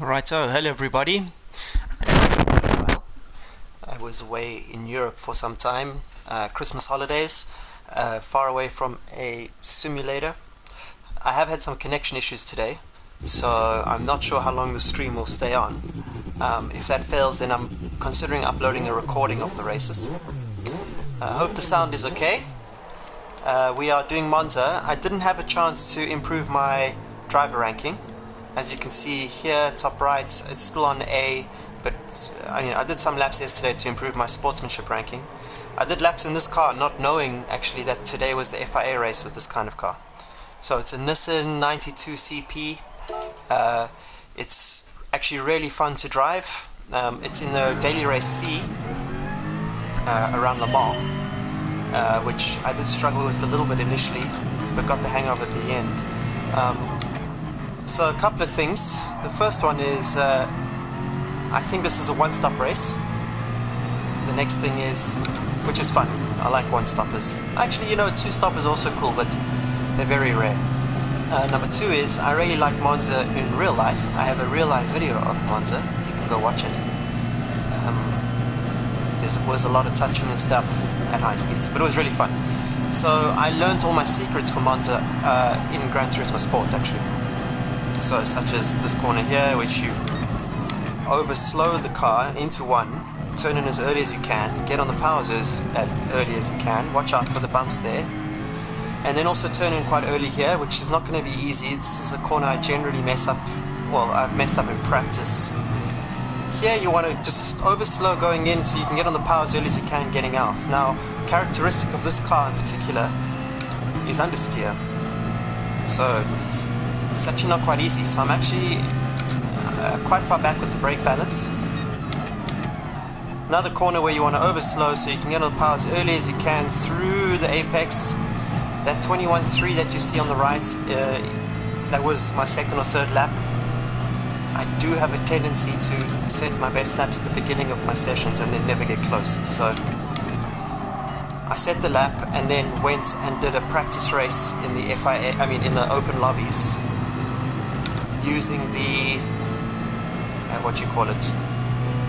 Righto, hello everybody. I was away in Europe for some time, Christmas holidays, far away from a simulator. I have had some connection issues today, so I'm not sure how long the stream will stay on. If that fails, then I'm considering uploading a recording of the races. I hope the sound is okay. We are doing Monza. I didn't have a chance to improve my driver ranking. As you can see here, top right, it's still on A, but I did some laps yesterday to improve my sportsmanship ranking. I did laps in this car not knowing actually that today was the FIA race with this kind of car. So it's a Nissan 92 CP. It's actually really fun to drive. It's in the daily race C around Le Mans, which I did struggle with a little bit initially, but got the hang of at the end. So a couple of things. The first one is I think this is a one-stop race. The next thing is, which is fun, I like one-stoppers. Actually, two-stoppers are also cool, but they're very rare. Number two is I really like Monza in real life. I have a real-life video of Monza. You can go watch it. There was a lot of touching and stuff at high speeds, but it was really fun. So I learned all my secrets for Monza in Gran Turismo Sports, actually. So such as this corner here, which you over-slow the car into one, turn in as early as you can, get on the powers as early as you can, watch out for the bumps there, and then also turn in quite early here, which is not going to be easy. This is a corner I generally mess up, well, I've messed up in practice. Here you want to just over-slow going in so you can get on the power as early as you can getting out. Now, characteristic of this car in particular is understeer. So it's actually not quite easy, so I'm actually quite far back with the brake balance. Another corner where you want to overslow so you can get on the power as early as you can through the apex. That 21.3 that you see on the right, that was my second or third lap. I do have a tendency to set my best laps at the beginning of my sessions and then never get close. So I set the lap and then went and did a practice race in the in the open lobbies, using the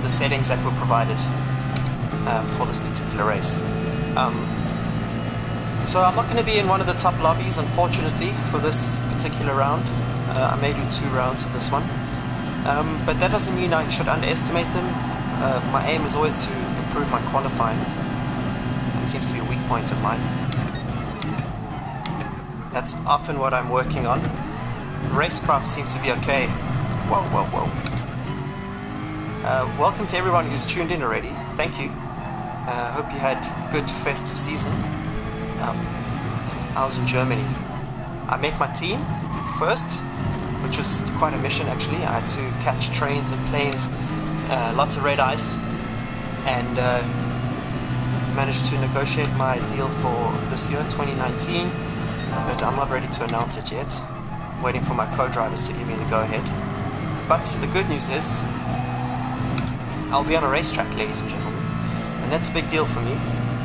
the settings that were provided for this particular race. So I'm not going to be in one of the top lobbies, unfortunately, for this particular round. I may do 2 rounds of this one, but that doesn't mean I should underestimate them. My aim is always to improve my qualifying. It seems to be a weak point of mine. That's often what I'm working on. Racecraft seems to be okay. Whoa, whoa, whoa. Welcome to everyone who's tuned in already. Thank you. Hope you had good festive season. I was in Germany. I met my team first, which was quite a mission actually. I had to catch trains and planes, lots of red ice, and managed to negotiate my deal for this year, 2019, but I'm not ready to announce it yet. Waiting for my co-drivers to give me the go-ahead. But the good news is, I'll be on a racetrack, ladies and gentlemen, and that's a big deal for me,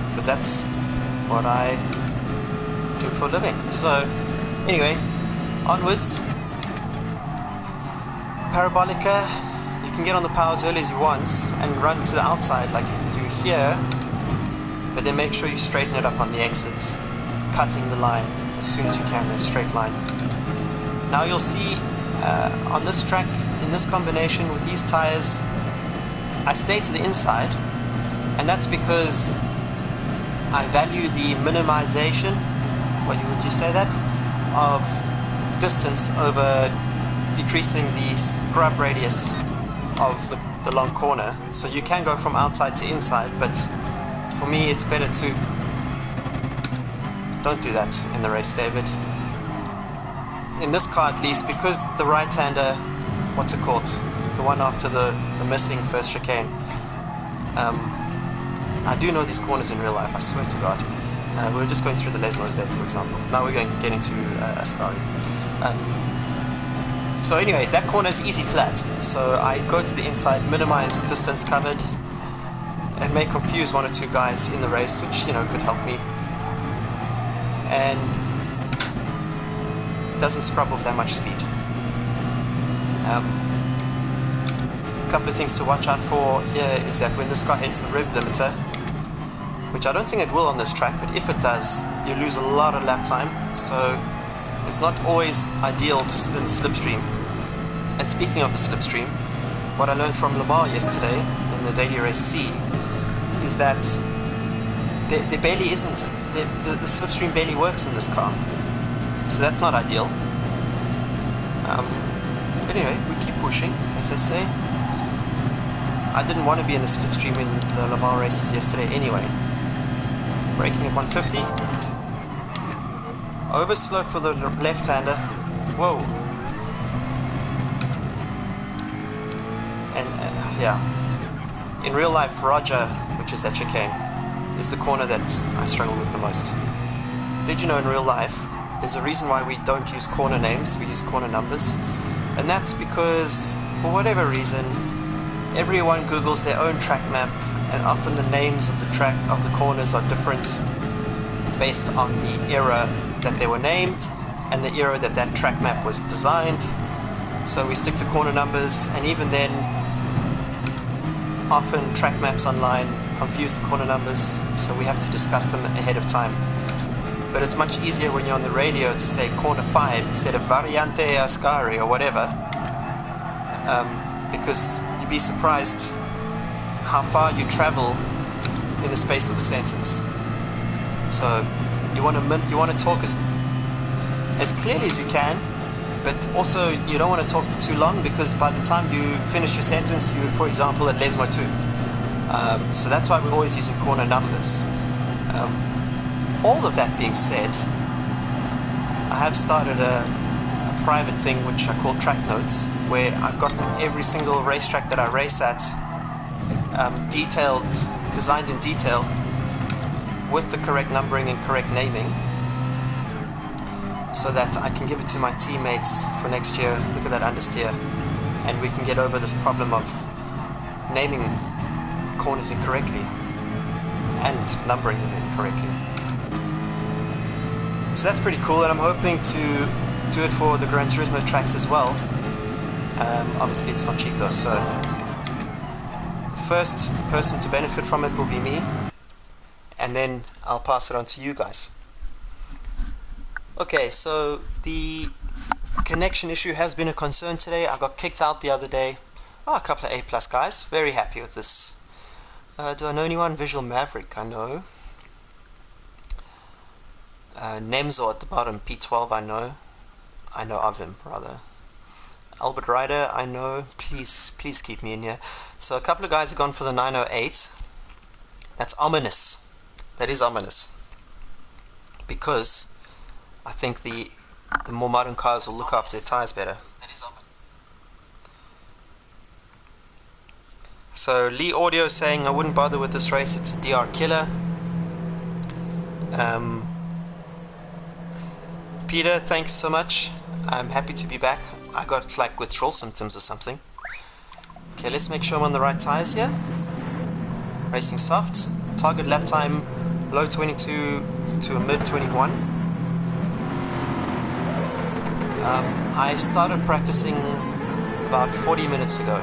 because that's what I do for a living. So, anyway, onwards. Parabolica, you can get on the power as early as you want and run to the outside like you do here, but then make sure you straighten it up on the exit, cutting the line as soon as you can, a straight line. Now you'll see on this track, in this combination with these tires, I stay to the inside, and that's because I value the minimization, would you say that, of distance over decreasing the scrub radius of the long corner. So you can go from outside to inside, but for me it's better to don't do that in the race, David. In this car at least, because the right-hander, what's it called? The one after the missing first chicane. I do know these corners in real life, I swear to God. We were just going through the Les Noise there, for example. Now we're going to get into Ascari. So anyway, that corner is easy flat. So I go to the inside, minimize distance covered. It may confuse 1 or 2 guys in the race, which, could help me. And doesn't scrub off that much speed. A couple of things to watch out for here is that when this car hits the rev limiter, which I don't think it will on this track, but if it does, you lose a lot of lap time, so it's not always ideal to spin the slipstream. And speaking of the slipstream, what I learned from Lamar yesterday in the daily race C is that there barely isn't, the slipstream barely works in this car, so that's not ideal. But anyway, we keep pushing, as I say. I didn't want to be in the slipstream in the Le Mans races yesterday anyway. Braking at 150. Overslow for the left-hander. Whoa. And yeah. In real life, Roger, which is that chicane, is the corner that I struggle with the most. Did you know in real life, there's a reason why we don't use corner names, we use corner numbers. And that's because, for whatever reason, everyone Googles their own track map, and often the names of the track of the corners are different based on the era that they were named and the era that that track map was designed. So we stick to corner numbers, and even then often track maps online confuse the corner numbers, so we have to discuss them ahead of time. But it's much easier when you're on the radio to say corner 5 instead of Variante Ascari or whatever, because you'd be surprised how far you travel in the space of a sentence. So you want to talk as clearly as you can, but also you don't want to talk for too long, because by the time you finish your sentence, you're, for example, at Lesmo 2. So that's why we're always using corner numbers. All of that being said, I have started a private thing which I call track notes, where I've gotten every single racetrack that I race at designed in detail with the correct numbering and correct naming, so that I can give it to my teammates for next year. Look at that understeer, and we can get over this problem of naming corners incorrectly and numbering them incorrectly. So that's pretty cool, and I'm hoping to do it for the Gran Turismo tracks as well. Obviously it's not cheap though, so the first person to benefit from it will be me, and then I'll pass it on to you guys. Okay, so the connection issue has been a concern today. I got kicked out the other day. A couple of A+ guys, very happy with this. Do I know anyone? Visual Maverick, I know. Nemzo at the bottom, P12, I know of him, rather. Albert Ryder, I know. Please keep me in here. So a couple of guys have gone for the 908. That's ominous. That is ominous, because I think the more modern cars will look after their tires better. That is ominous. So Lee Audio saying, I wouldn't bother with this race, it's a DR killer. Peter, thanks so much. I'm happy to be back. I got like withdrawal symptoms or something. Okay, let's make sure I'm on the right tires here. Racing soft. Target lap time low 22 to a mid 21. I started practicing about 40 minutes ago.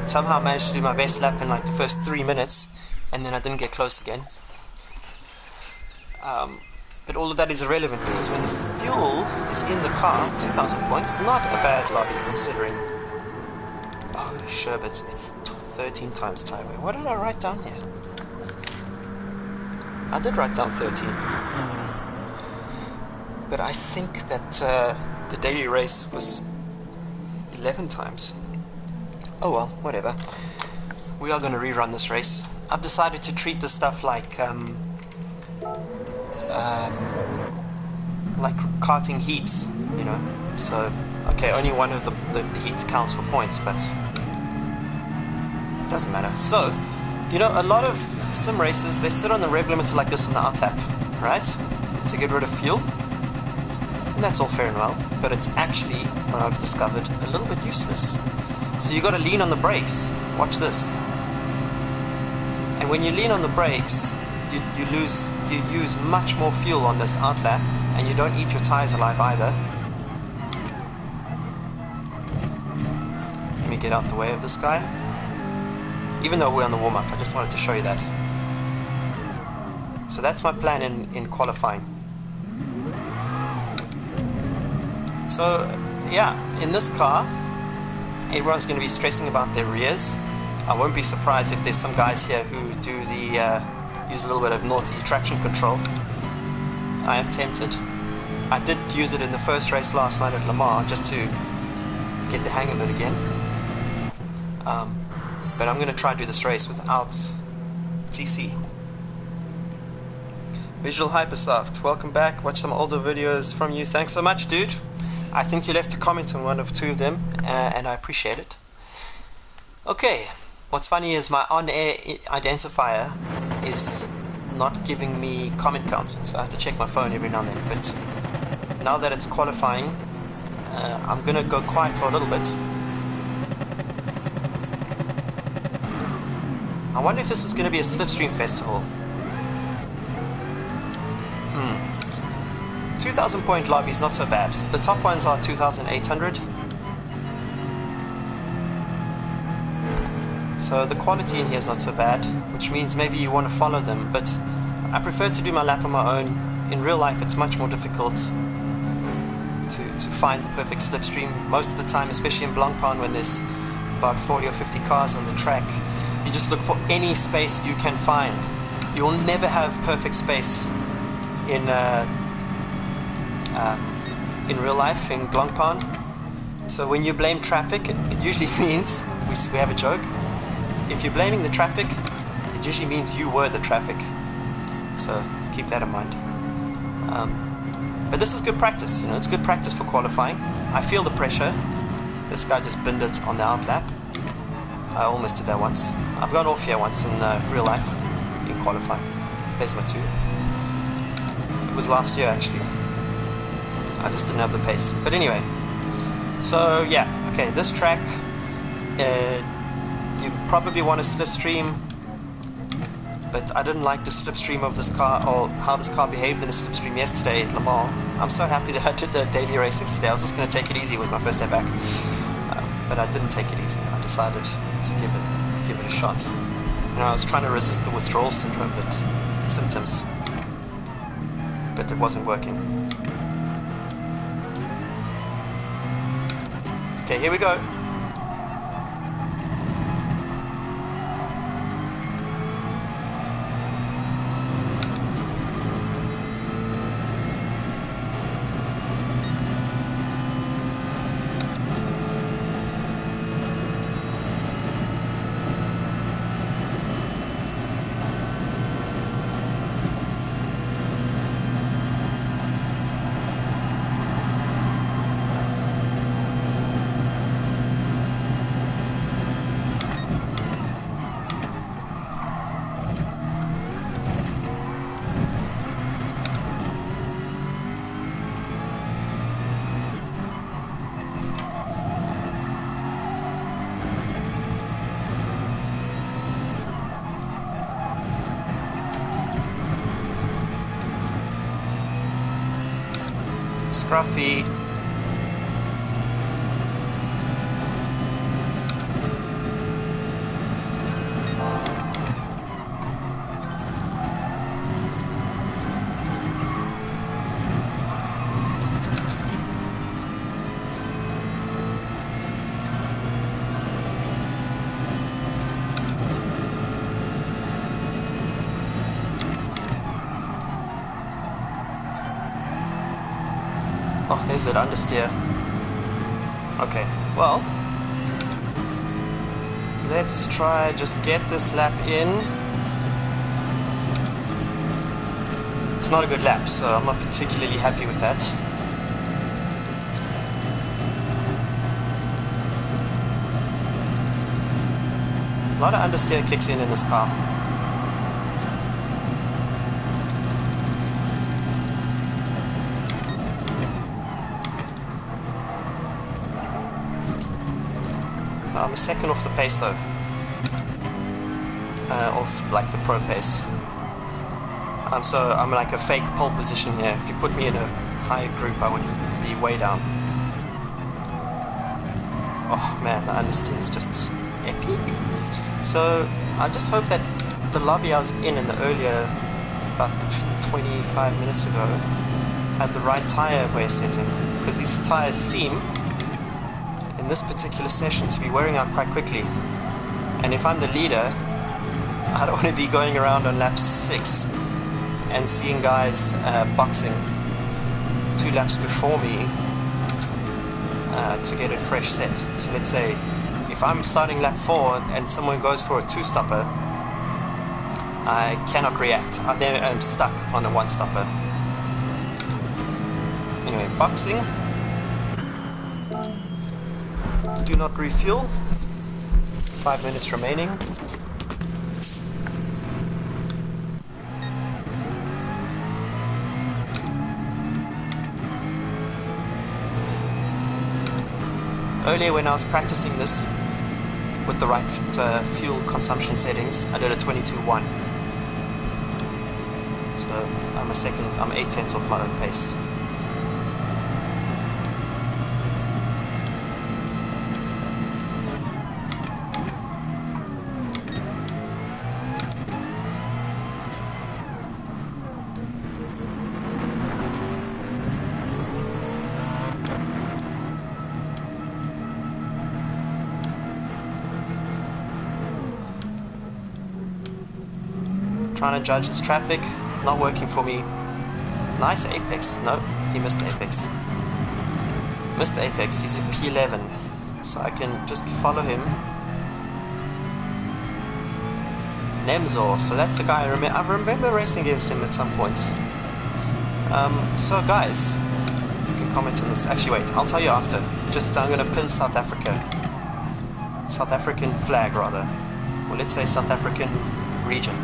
Somehow I managed to do my best lap in like the first 3 minutes, and then I didn't get close again. But all of that is irrelevant, because when the fuel is in the car, 2,000 points, not a bad lobby considering. Oh, sure, but it's 13 times time. What did I write down here? I did write down 13. But I think that the daily race was 11 times. Oh well, whatever. We are going to rerun this race. I've decided to treat this stuff like karting heats, you know. So, okay, only one of the heats counts for points, but it doesn't matter. So, you know, a lot of sim races, they sit on the rev limiter like this on the outlap, right? To get rid of fuel. And that's all fair and well, but it's actually, what I've discovered, a little bit useless. So you got to lean on the brakes. Watch this. And when you lean on the brakes, you use much more fuel on this outlap, and you don't eat your tires alive either. Let me get out the way of this guy. Even though we're on the warm-up, I just wanted to show you that. So that's my plan in qualifying. So yeah, in this car, everyone's going to be stressing about their rears. I won't be surprised if there's some guys here who do the use a little bit of naughty traction control. I am tempted. I did use it in the first race last night at Le Mans just to get the hang of it again. But I'm going to try to do this race without TC. Visual Hypersoft, welcome back. Watch some older videos from you. Thanks so much, dude. I think you left a comment on one of two of them, and I appreciate it. Okay, what's funny is my on-air identifier is not giving me comment counts, so I have to check my phone every now and then. But now that it's qualifying, I'm going to go quiet for a little bit. I wonder if this is going to be a slipstream festival. 2,000 point lobby is not so bad. The top ones are 2,800. So the quality in here is not so bad, which means maybe you want to follow them, but I prefer to do my lap on my own. In real life it's much more difficult to find the perfect slipstream. Most of the time, especially in Blancpain when there's about 40 or 50 cars on the track, you just look for any space you can find. You'll never have perfect space in real life in Blancpain. So when you blame traffic, it usually means, we have a joke, if you're blaming the traffic, it usually means you were the traffic. So keep that in mind. But this is good practice, you know, it's good practice for qualifying. I feel the pressure. This guy just binned it on the outlap. I almost did that once. I've gone off here once in real life in qualifying. There's my 2. It was last year actually. I just didn't have the pace. But anyway, so yeah, okay, this track, you probably want a slipstream, but I didn't like the slipstream of this car, or how this car behaved in a slipstream yesterday at Le Mans. I'm so happy that I did the daily race yesterday. I was just going to take it easy with my first day back, but I didn't take it easy. I decided to give it a shot. You know, I was trying to resist the withdrawal syndrome, symptoms, but it wasn't working. Okay, here we go. Scruffy. Oh, there's that understeer. Okay, well, let's try just get this lap in. It's not a good lap, so I'm not particularly happy with that. A lot of understeer kicks in this car. I'm a second off the pace though, off like the pro pace. So I'm like a fake pole position here. If you put me in a higher group, I would be way down. Oh man, the understeer is just epic. So I just hope that the lobby I was in the earlier, about 25 minutes ago, had the right tire wear setting, because these tires seem, in this particular session, to be wearing out quite quickly. And if I'm the leader, I don't want to be going around on lap 6 and seeing guys boxing 2 laps before me to get a fresh set. So let's say if I'm starting lap 4 and someone goes for a 2-stopper, I cannot react. Then I'm stuck on a 1-stopper. Anyway, boxing. Do not refuel. 5 minutes remaining. Earlier when I was practicing this with the right fuel consumption settings, I did a 22.1. So I'm 8/10 off my own pace. Trying to judge his traffic, not working for me. Nice apex. No, he missed the apex. Missed the apex. He's a P11, so I can just follow him. Nemzor, so that's the guy I remember racing against him at some point. So guys, you can comment on this. Actually, wait, I'll tell you after. I'm gonna pin South Africa. South African flag, rather. Or let's say South African region.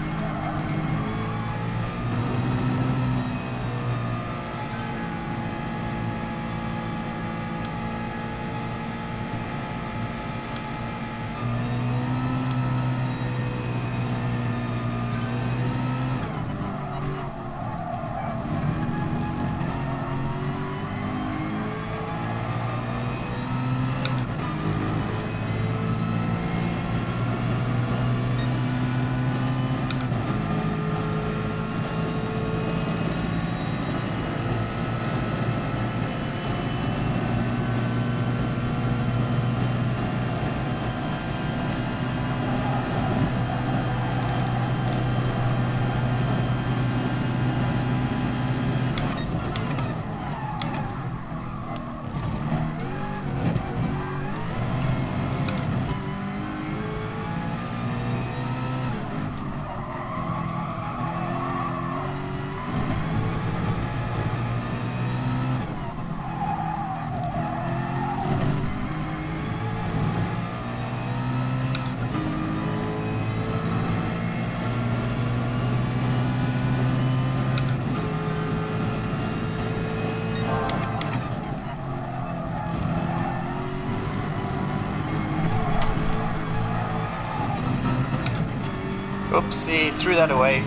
Oopsie, threw that away.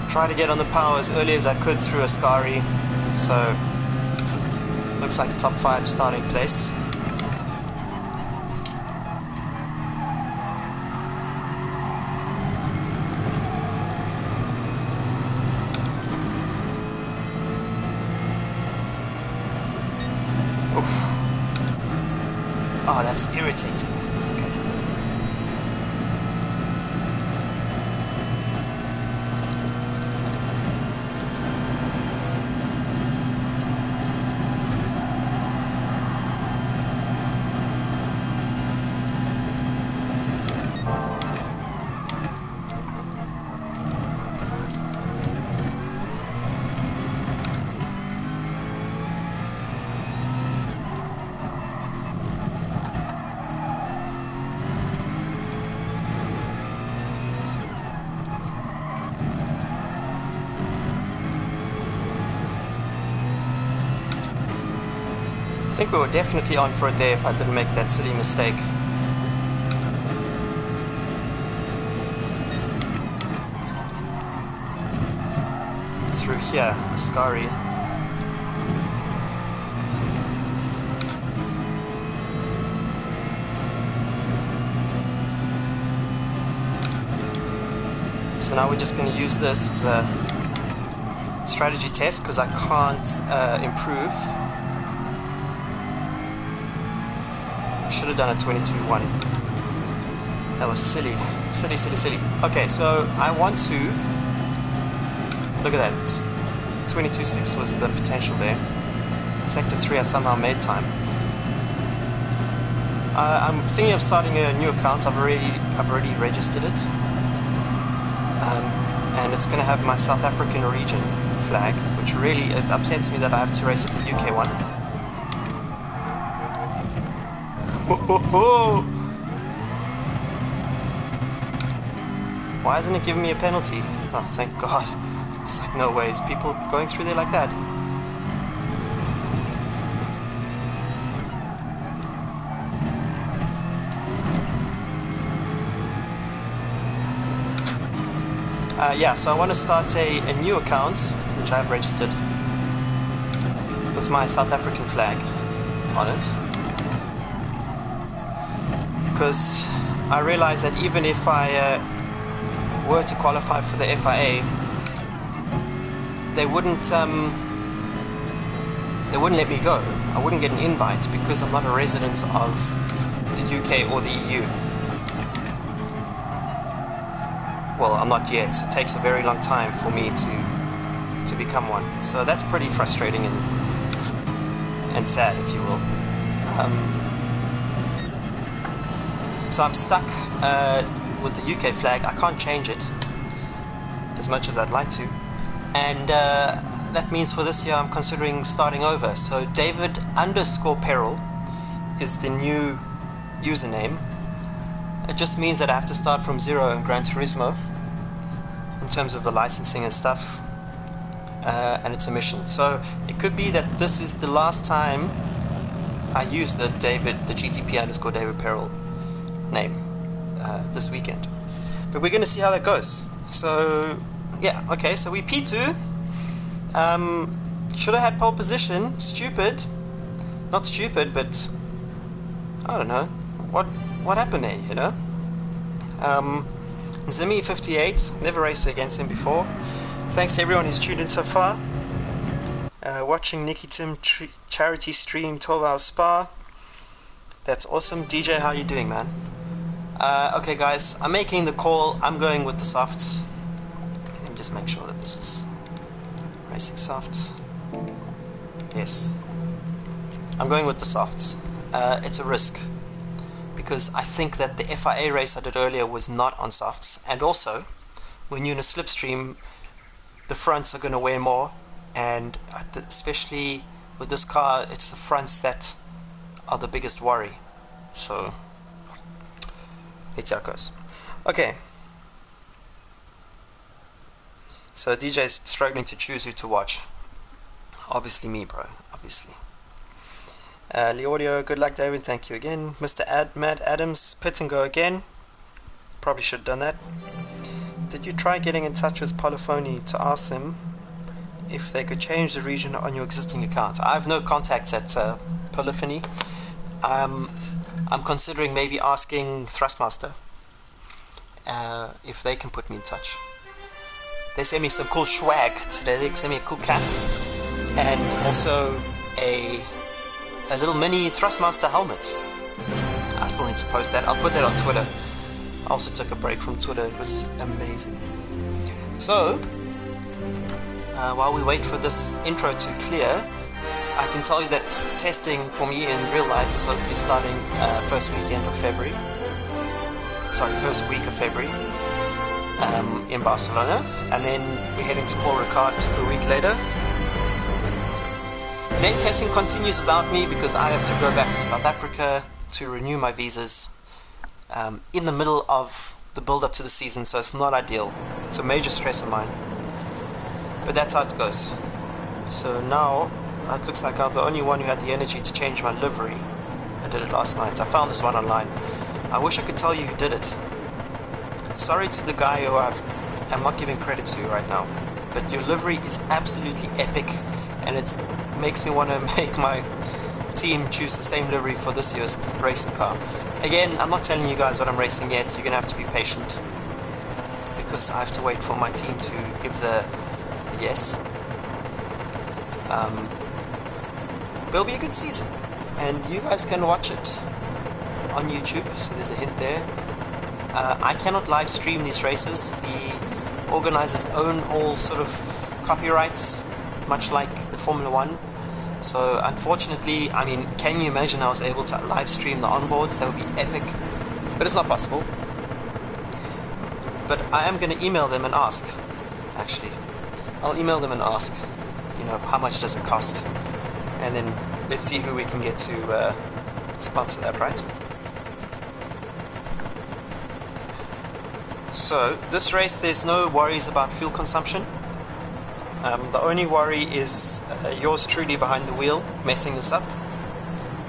Tried to get on the power as early as I could through Ascari, so looks like a top 5 starting place. Oof. Oh, that's irritating. I think we were definitely on for it there if I didn't make that silly mistake. Through here, Ascari. So now we're just going to use this as a strategy test because I can't improve. Should have done a 22-1. That was silly. Silly. Okay, so I want to... Look at that. 22.6 was the potential there. Sector 3 I somehow made time. I'm thinking of starting a new account. I've already registered it. And it's going to have my South African region flag, which really upsets me that I have to race with the UK one. Why isn't it giving me a penalty? Oh, thank God. It's like, no way, is people going through there like that? Yeah, so I want to start a new account, which I have registered, with my South African flag on it. Because I realize that even if I were to qualify for the FIA, they wouldn't let me go. I wouldn't get an invite because I'm not a resident of the UK or the EU. Well, I'm not yet. It takes a very long time for me to become one. So that's pretty frustrating and sad, if you will. So I'm stuck with the UK flag. I can't change it as much as I'd like to. And that means for this year I'm considering starting over. So David_Peril is the new username. It just means that I have to start from zero in Gran Turismo in terms of the licensing and stuff, and it's a mission. So it could be that this is the last time I use the GTP_David_Peril name this weekend. But we're going to see how that goes. So yeah, okay, so we P2. Should have had pole position. Stupid. Not stupid, but I don't know. What happened there, you know? Zimmy 58, never raced against him before. Thanks to everyone who's tuned in so far. Watching Nicky Tim charity stream 12 hour spa. That's awesome. DJ, how you doing, man? Okay guys, I'm making the call. I'm going with the softs. Let me just make sure that this is racing softs. Yes, I'm going with the softs. It's a risk, because I think that the FIA race I did earlier was not on softs, and also when you're in a slipstream the fronts are going to wear more, and especially with this car it's the fronts that are the biggest worry. So let's see how it goes. Okay, so DJ is struggling to choose who to watch. Obviously me, bro, obviously. Leaudio, good luck David, thank you again. Mr. Mad Adams, pit and go again. Probably should have done that. Did you try getting in touch with Polyphony to ask them if they could change the region on your existing account? I have no contacts at Polyphony. I'm considering maybe asking Thrustmaster if they can put me in touch. They sent me some cool swag today. They sent me a cool cap and also a little mini Thrustmaster helmet. I still need to post that. I'll put that on Twitter. I also took a break from Twitter. It was amazing. So while we wait for this intro to clear, I can tell you that testing for me in real life is hopefully starting first week of February in Barcelona, and then we're heading to Paul Ricard a week later. Then testing continues without me because I have to go back to South Africa to renew my visas in the middle of the build up to the season, so it's not ideal. It's a major stress of mine, but that's how it goes. So now it looks like I'm the only one who had the energy to change my livery. I did it last night. I found this one online. I wish I could tell you who did it. Sorry to the guy who I'm not giving credit to right now, but your livery is absolutely epic, and it makes me want to make my team choose the same livery for this year's racing car. Again, I'm not telling you guys what I'm racing yet, so you're going to have to be patient, because I have to wait for my team to give the yes. But it'll be a good season, and you guys can watch it on YouTube, so there's a hint there. I cannot live stream these races. The organizers own all sort of copyrights, much like the Formula 1. So unfortunately, I mean, can you imagine I was able to live stream the onboards? That would be epic, but it's not possible. But I am going to email them and ask, actually. I'll email them and ask, you know, how much does it cost? And then let's see who we can get to sponsor that, right? So, this race, there's no worries about fuel consumption. The only worry is yours truly behind the wheel messing this up,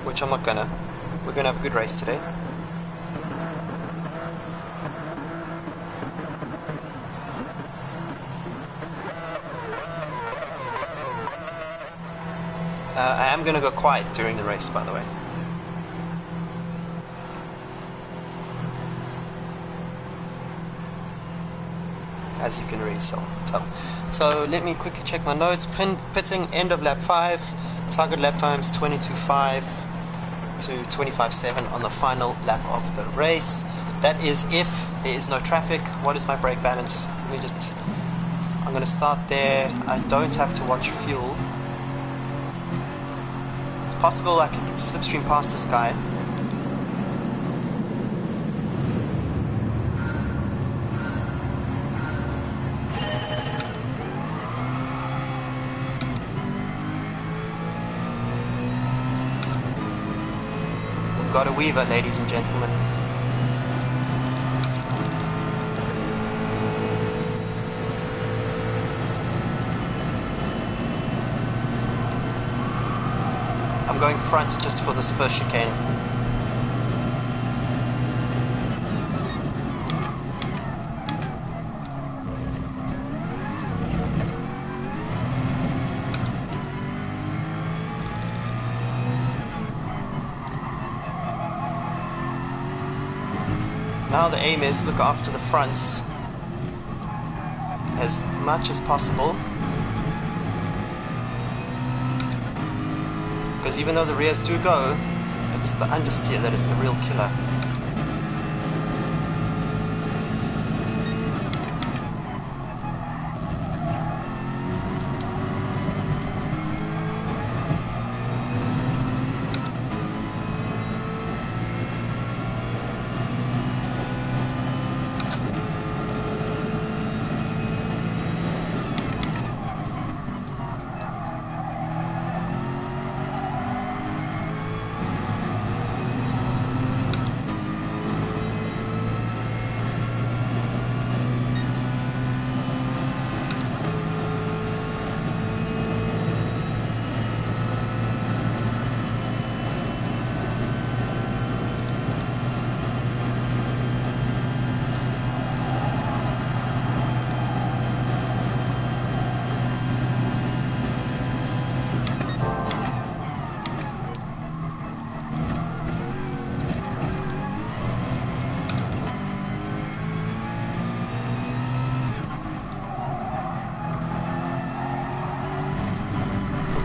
which I'm not gonna. We're gonna have a good race today. I am gonna go quiet during the race, by the way. As you can really tell. So let me quickly check my notes. Pitting end of lap 5, target lap times 22.5 to 25.7 on the final lap of the race. That is if there is no traffic. What is my brake balance? Let me just, I'm going to start there. I don't have to watch fuel. It's possible I could slipstream past this guy. Got a weaver, ladies and gentlemen. I'm going front just for this first chicane. Now the aim is look after the fronts as much as possible, because even though the rears do go, it's the understeer that is the real killer.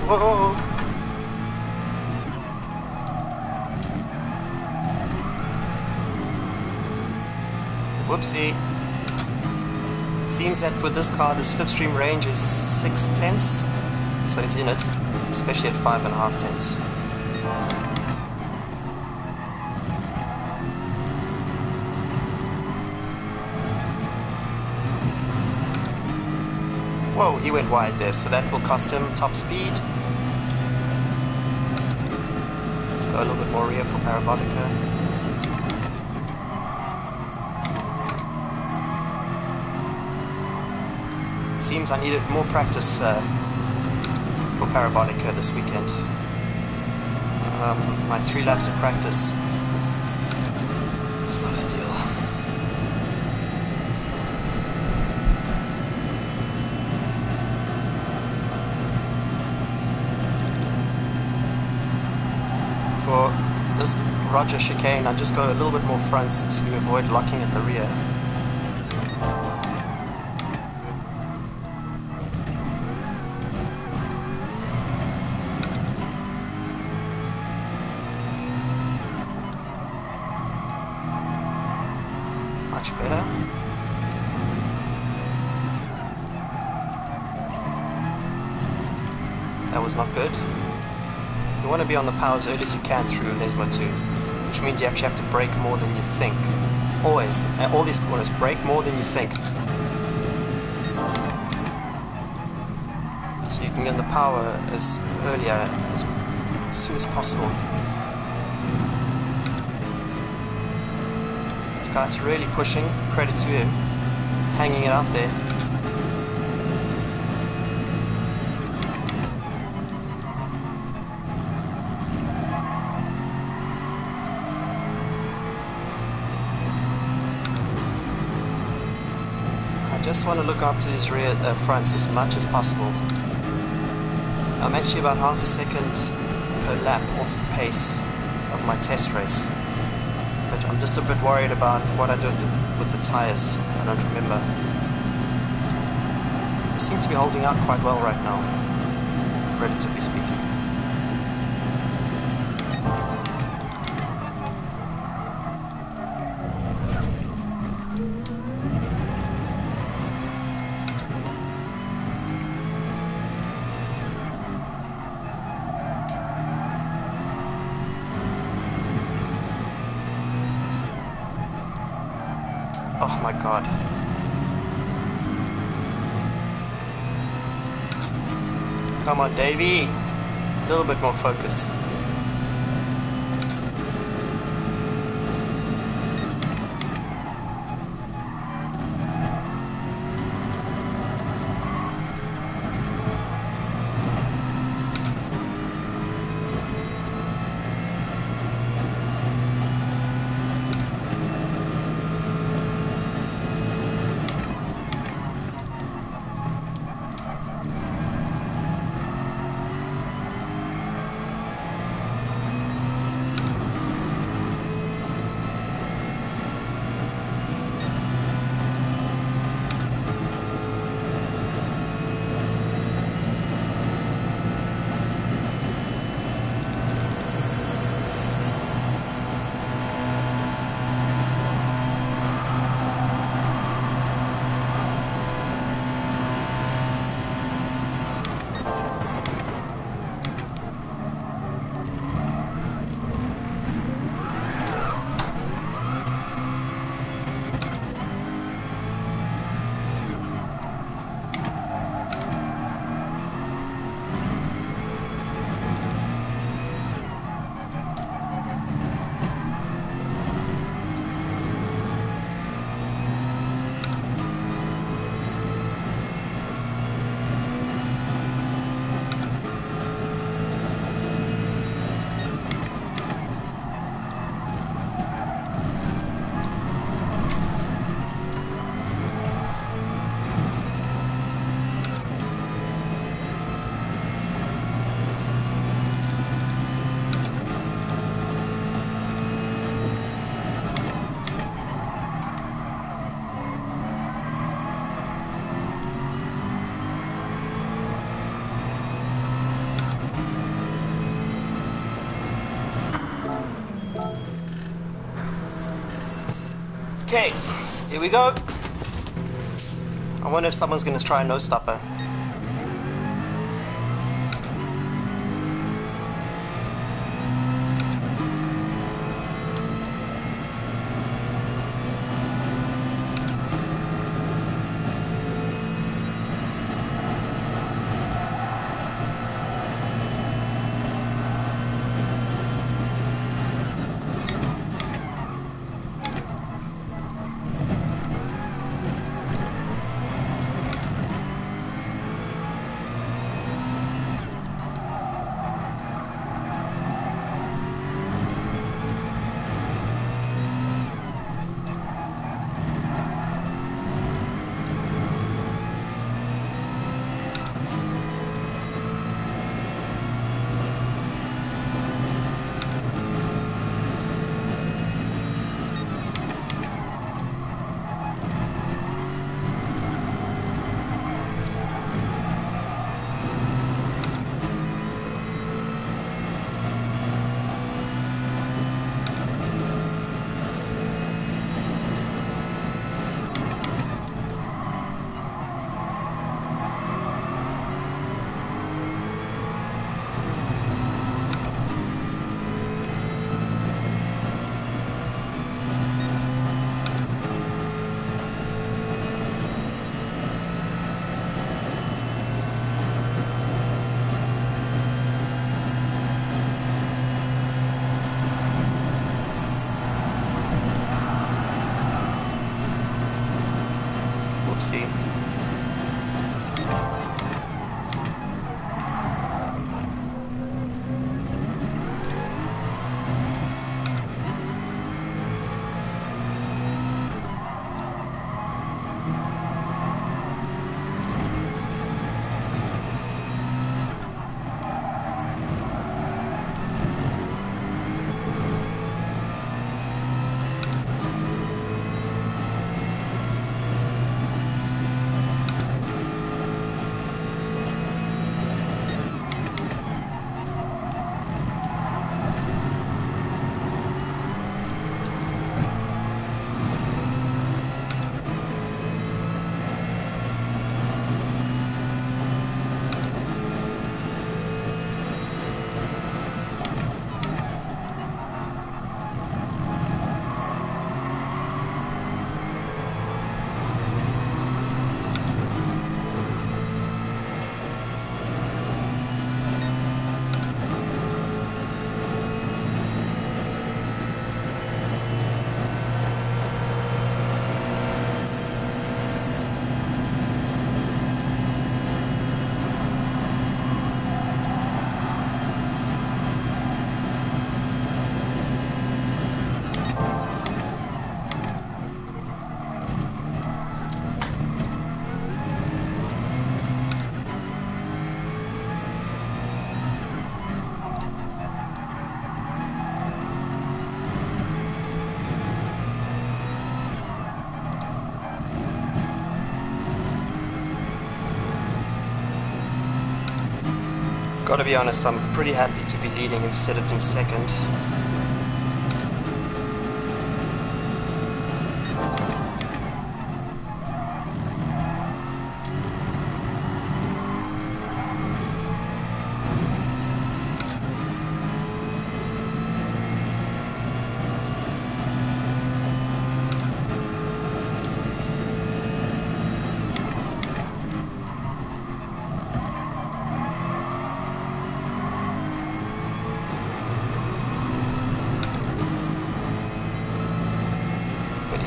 Whoa. Whoopsie. It seems that with this car the slipstream range is 6/10, so he's in it, especially at 5.5 tenths. Whoa, he went wide there, so that will cost him top speed. Let's go a little bit more rear for Parabolica. Seems I needed more practice for Parabolica this weekend. My 3 laps of practice was not ideal. For this Roger chicane, I just go a little bit more front to avoid locking at the rear. much better. That was not good. You want to be on the power as early as you can through Lesmo 2, which means you actually have to brake more than you think. Always, all these corners, brake more than you think. So you can get the power as soon as possible. This guy's really pushing, credit to him, hanging it out there. I just want to look after his rear fronts as much as possible. I'm actually about half a second per lap off the pace of my test race, but I'm just a bit worried about what I did with the tires. I don't remember. They seem to be holding out quite well right now, relatively speaking. Oh my god. Come on, Davey. A little bit more focus. Okay, here we go. I wonder if someone's going to try a no stopper. see. Gotta be honest, I'm pretty happy to be leading instead of in second.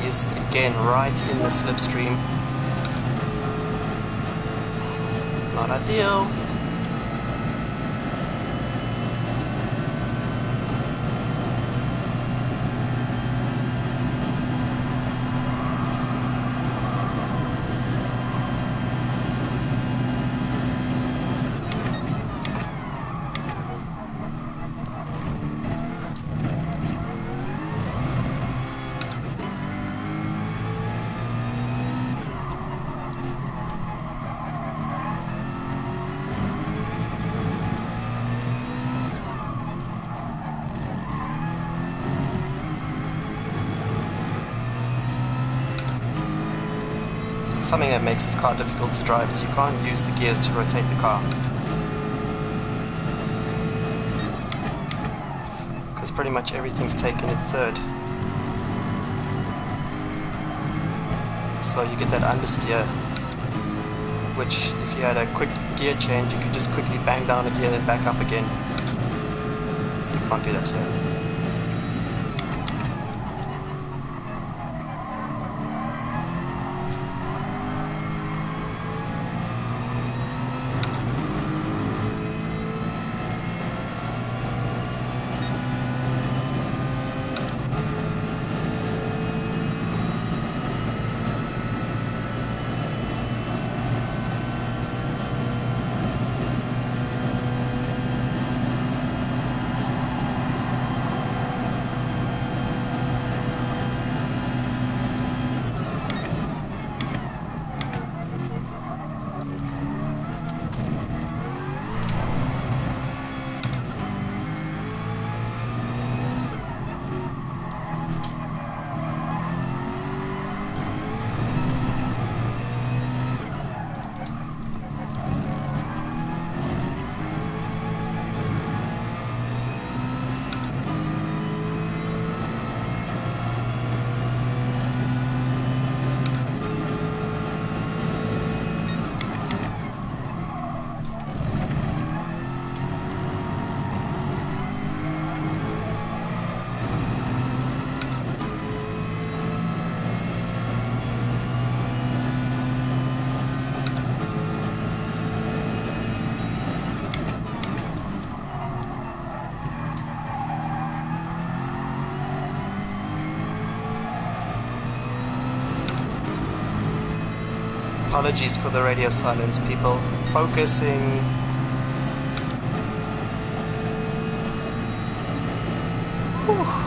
Is again right in the slipstream. Not ideal. Something that makes this car difficult to drive is you can't use the gears to rotate the car. Because pretty much everything's taken in third. So you get that understeer, which if you had a quick gear change, you could just quickly bang down a gear and then back up again. You can't do that here. Apologies for the radio silence, people. Focusing. Whew.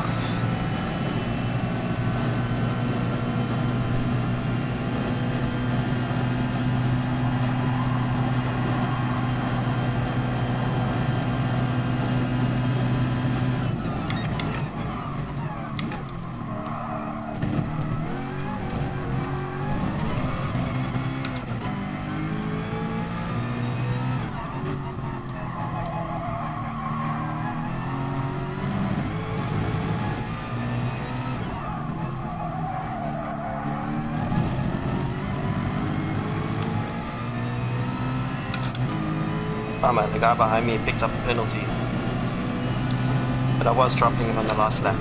Bummer, the guy behind me picked up a penalty, but I was dropping him on the last lap.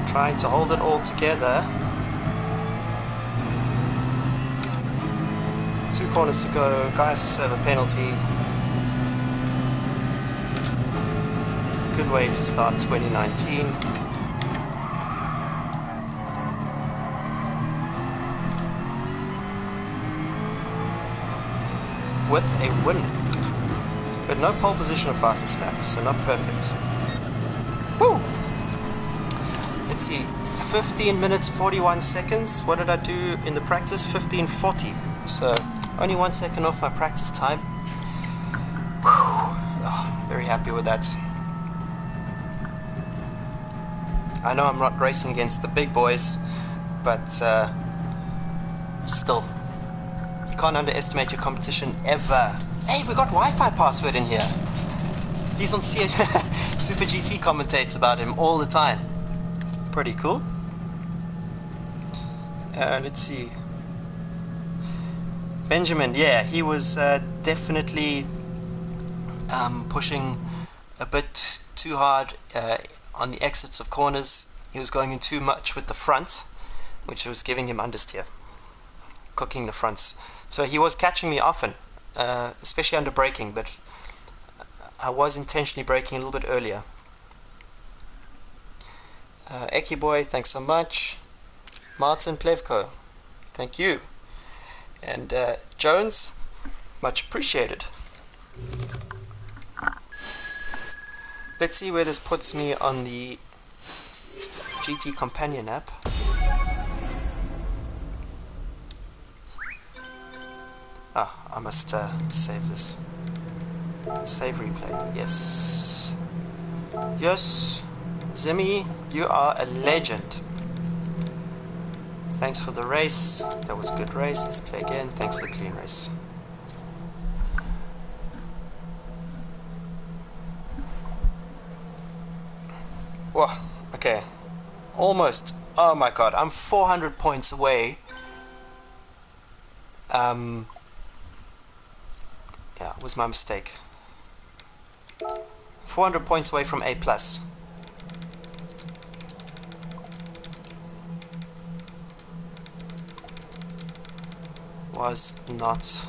Trying to hold it all together. 2 corners to go, guy has to serve a penalty. Good way to start 2019. With a win, but no pole position or fastest lap, so not perfect. Woo! Let's see, 15 minutes 41 seconds. What did I do in the practice? 15:40. So only 1 second off my practice time. Oh, very happy with that. I know I'm not racing against the big boys, but still. You can't underestimate your competition ever. Hey, we got Wi-Fi password in here. He's on Super GT commentates about him all the time. Pretty cool. Let's see. Benjamin, yeah, he was definitely pushing a bit too hard on the exits of corners. He was going in too much with the front, which was giving him understeer, cooking the fronts. So he was catching me often, especially under braking, but I was intentionally braking a little bit earlier. Eki Boy, thanks so much. Martin Plevko, thank you. And Jones, much appreciated. Let's see where this puts me on the GT Companion app. I must save this. Save replay. Yes. Yes. Zimmy, you are a legend. Thanks for the race. That was a good race. Let's play again. Thanks for the clean race. Whoa. Okay. Almost. Oh my god. I'm 400 points away. Yeah, it was my mistake. 400 points away from A+. Was not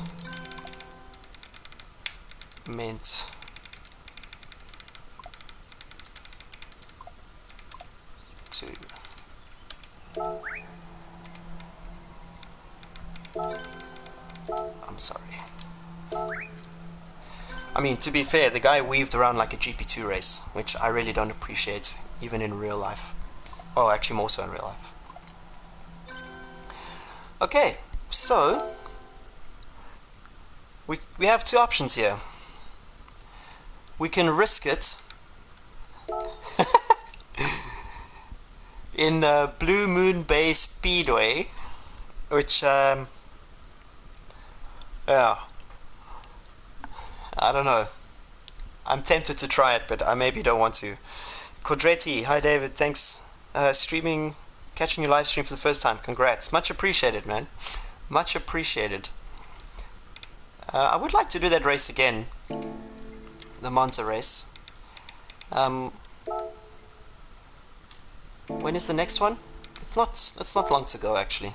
meant to. I'm sorry. I mean, to be fair, the guy weaved around like a GP2 race, which I really don't appreciate, even in real life. Well, actually more so in real life. Okay, so we have two options here. We can risk it in Blue Moon Bay Speedway, which yeah, I don't know. I'm tempted to try it, but I maybe don't want to. Kodretti, hi David, thanks. Catching your live stream for the first time. Congrats. Much appreciated, man. Much appreciated. I would like to do that race again. The Monza race. When is the next one? It's not long to go, actually.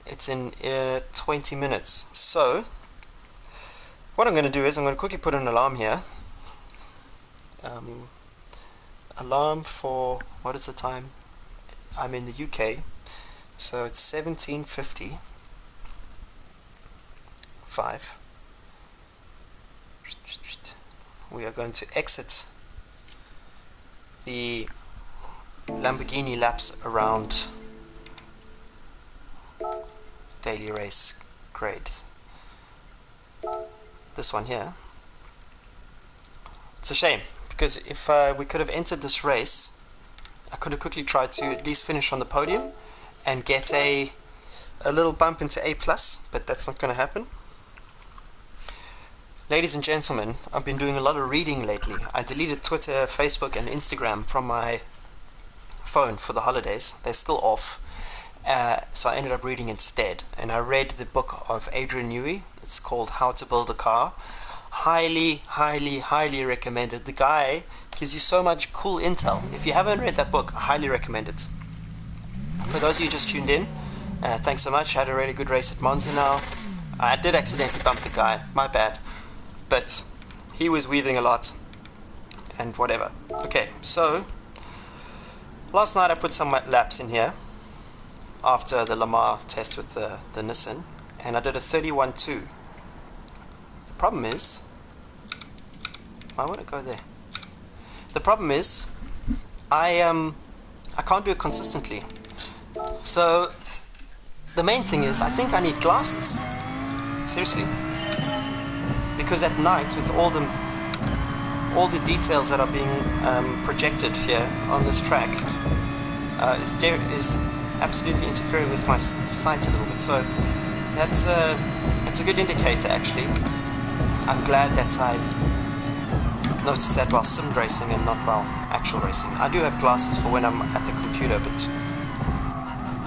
It's in 20 minutes. So what I'm going to do is I'm going to quickly put an alarm here. alarm for, what is the time? I'm in the UK, so it's 17:55. We are going to exit the Lamborghini laps around daily race grade. This one here. It's a shame, because if we could have entered this race, I could have quickly tried to at least finish on the podium and get a little bump into A+, but that's not going to happen. Ladies and gentlemen, I've been doing a lot of reading lately. I deleted Twitter, Facebook and Instagram from my phone for the holidays. They're still off. So I ended up reading instead, and I read the book of Adrian Newey. It's called How to Build a Car. Highly, highly, highly recommended. The guy gives you so much cool intel. If you haven't read that book, I highly recommend it. For those of you who just tuned in, thanks so much. I had a really good race at Monza now. I did accidentally bump the guy, my bad, but he was weaving a lot and whatever. Okay, so last night I put some laps in here after the Lamar test with the Nissan, and I did a 31.2. The problem is, why would it go there? The problem is, I can't do it consistently. So the main thing is, I think I need glasses. Seriously, because at night, with all the details that are being projected here on this track, is absolutely interfering with my sight a little bit. So that's it's a good indicator, actually. I'm glad that I noticed that while sim racing and not while actual racing. I do have glasses for when I'm at the computer, but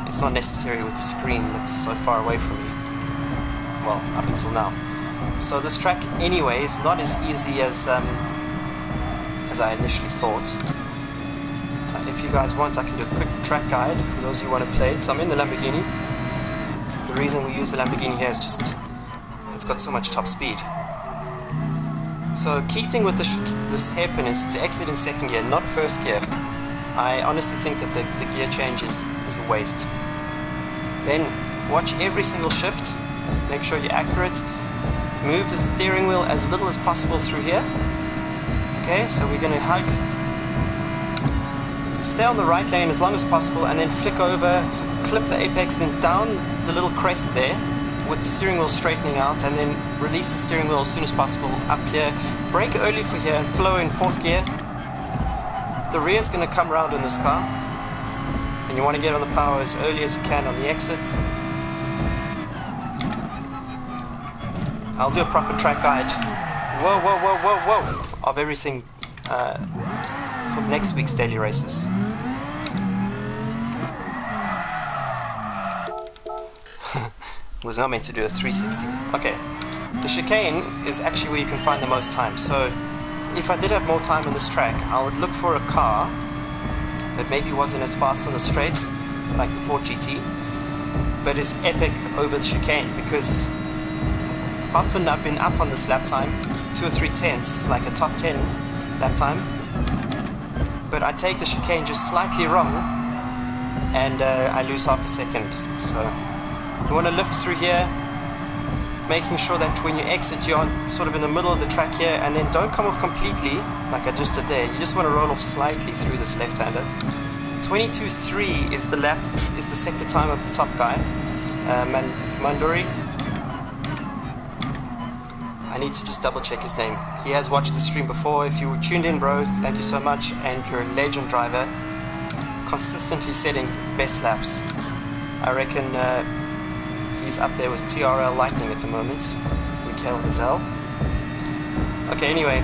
it's not necessary with the screen that's so far away from me. Well, up until now. So this track, anyway, is not as easy as I initially thought. If you guys want, I can do a quick track guide for those who want to play it. So I'm in the Lamborghini. The reason we use the Lamborghini here is just it's got so much top speed. So key thing with this hairpin is to exit in second gear, not first gear. I honestly think that the gear change is a waste. Then watch every single shift. Make sure you're accurate. Move the steering wheel as little as possible through here. Okay, so we're going to hug. Stay on the right lane as long as possible, and then flick over to clip the apex, then down the little crest there with the steering wheel straightening out, and then release the steering wheel as soon as possible up here. Brake early for here and flow in fourth gear. The rear is going to come around in this car, and you want to get on the power as early as you can on the exits. I'll do a proper track guide. Whoa, whoa, whoa, whoa, whoa! Of everything for next week's daily races. Was not meant to do a 360. Okay, the chicane is actually where you can find the most time. So if I did have more time on this track, I would look for a car that maybe wasn't as fast on the straights, like the Ford GT, but is epic over the chicane, because often I've been up on this lap time, 2 or 3 tenths, like a top 10 lap time, but I take the chicane just slightly wrong, and I lose half a second. So you want to lift through here, making sure that when you exit, you're sort of in the middle of the track here, and then don't come off completely, like I just did there. You just want to roll off slightly through this left-hander. 22.3 is the sector time of the top guy, Manduri. I need to just double check his name. He has watched the stream before. If you were tuned in, bro, thank you so much, and you're a legend driver, consistently setting best laps. I reckon he's up there with TRL Lightning at the moment. Mikael Hazel. Okay, anyway,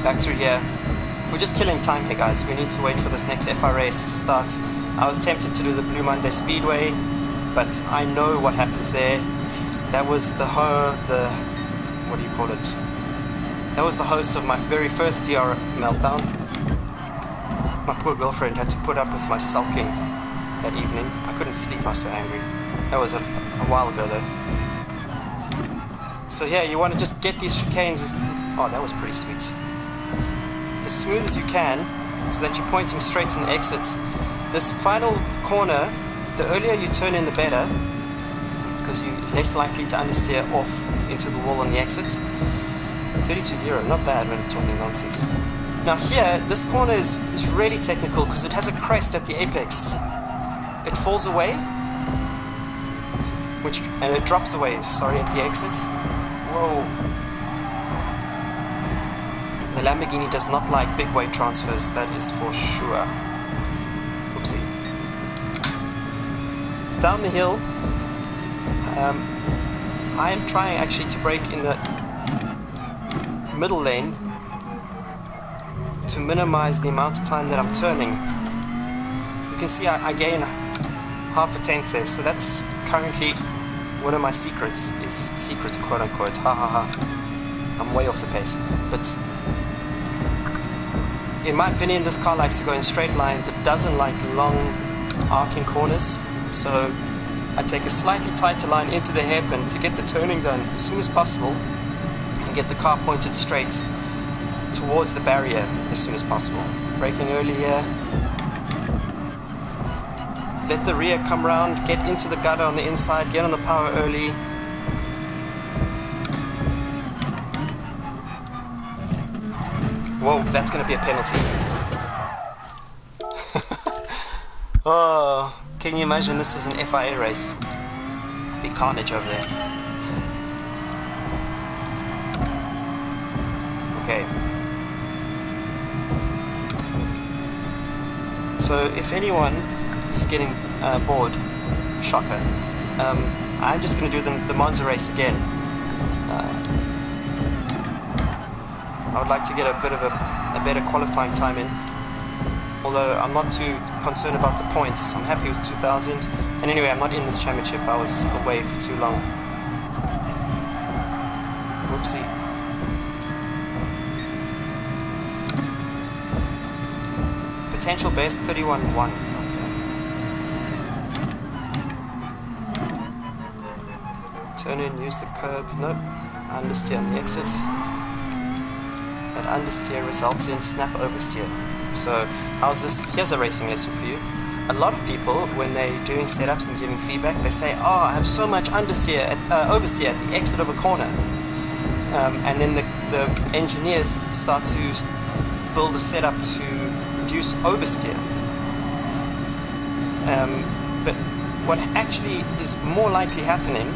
back through here. We're just killing time here, guys. We need to wait for this next FI race to start. I was tempted to do the Blue Monday Speedway, but I know what happens there. That was what do you call it? That was the host of my very first DR meltdown. My poor girlfriend had to put up with my sulking that evening. I couldn't sleep, I was so angry. That was a while ago though. So yeah, you want to just get these chicanes as... Oh, that was pretty sweet. As smooth as you can, so that you're pointing straight in the exit. This final corner, the earlier you turn in the better, because you're less likely to understeer off into the wall on the exit. 32.0, not bad when I'm talking nonsense. Now here, this corner is really technical because it has a crest at the apex. It falls away, and it drops away, sorry, at the exit. Whoa. The Lamborghini does not like big weight transfers, that is for sure. Oopsie. Down the hill, I am trying actually to brake in the middle lane to minimize the amount of time that I'm turning. You can see I gain half a tenth there, so that's currently one of my secrets, quote unquote, ha ha ha. I'm way off the pace, but in my opinion this car likes to go in straight lines. It doesn't like long arcing corners, so I take a slightly tighter line into the hairpin to get the turning done as soon as possible and get the car pointed straight towards the barrier as soon as possible. Braking early here. Let the rear come round, get into the gutter on the inside, get on the power early. Whoa, that's going to be a penalty. Oh, can you imagine this was an FIA race? Be carnage over there. Okay. So if anyone is getting bored, shocker, I'm just going to do the Monza race again. I would like to get a bit of a better qualifying time in, although I'm not too concerned about the points. I'm happy with 2000, and anyway, I'm not in this championship. I was away for too long. Whoopsie. Potential best 31.1. Okay. Turn in, use the curb. Nope. Understeer on the exit. That understeer results in snap oversteer. So how's this? Here's a racing lesson for you. A lot of people, when they're doing setups and giving feedback, they say, oh, I have so much oversteer at the exit of a corner. And then the engineers start to build a setup to reduce oversteer. But what actually is more likely happening,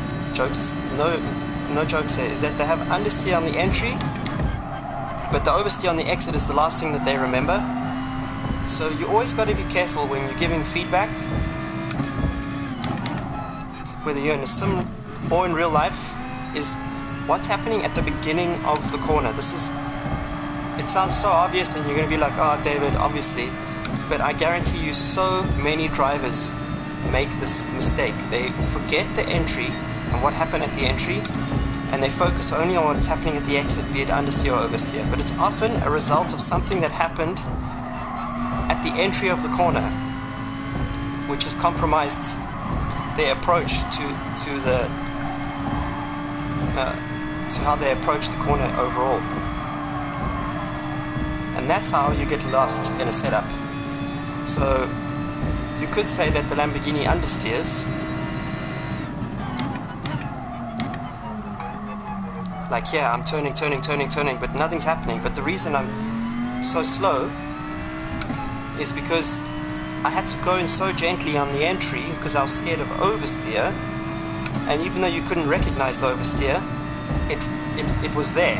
no jokes here, is that they have understeer on the entry, but the oversteer on the exit is the last thing that they remember. So you always got to be careful when you're giving feedback, whether you're in a sim or in real life, is what's happening at the beginning of the corner. It sounds so obvious and you're going to be like, oh David, obviously, but I guarantee you so many drivers make this mistake. They forget the entry and what happened at the entry, and they focus only on what's happening at the exit, be it understeer or oversteer. But it's often a result of something that happened at the entry of the corner, which has compromised their approach to how they approach the corner overall. And that's how you get lost in a setup. So you could say that the Lamborghini understeers. Like, yeah, I'm turning, but nothing's happening. But the reason I'm so slow is because I had to go in so gently on the entry because I was scared of oversteer. And even though you couldn't recognize the oversteer, it was there.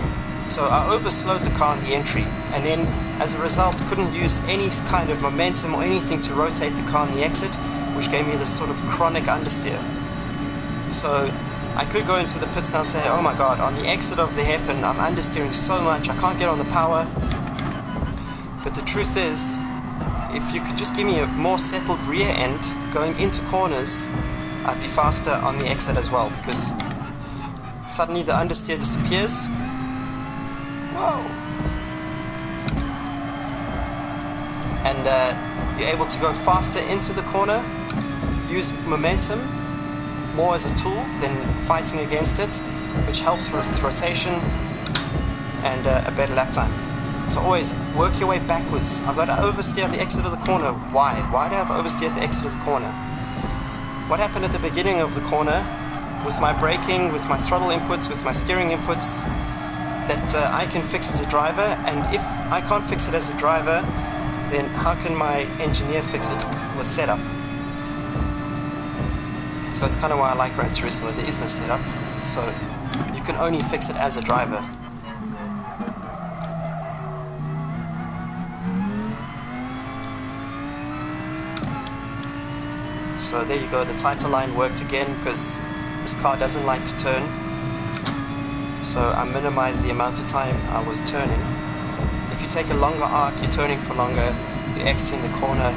So I overslowed the car on the entry, and then as a result couldn't use any kind of momentum or anything to rotate the car on the exit, which gave me this sort of chronic understeer. So I could go into the pits now and say, oh my god, on the exit of the hairpin I'm understeering so much, I can't get on the power. But the truth is, if you could just give me a more settled rear end going into corners, I'd be faster on the exit as well, because suddenly the understeer disappears. Whoa! And you're able to go faster into the corner, use momentum more as a tool than fighting against it, which helps with rotation and a better lap time. So always work your way backwards. I've got to oversteer at the exit of the corner. Why? Why do I have to oversteer at the exit of the corner? What happened at the beginning of the corner with my braking, with my throttle inputs, with my steering inputs, that I can fix as a driver, and if I can't fix it as a driver, then how can my engineer fix it with setup? So it's kind of why I like Gran Turismo. There is no setup, so you can only fix it as a driver. So there you go, the title line worked again because this car doesn't like to turn. So I minimized the amount of time I was turning. If you take a longer arc, you're turning for longer, you're exiting the corner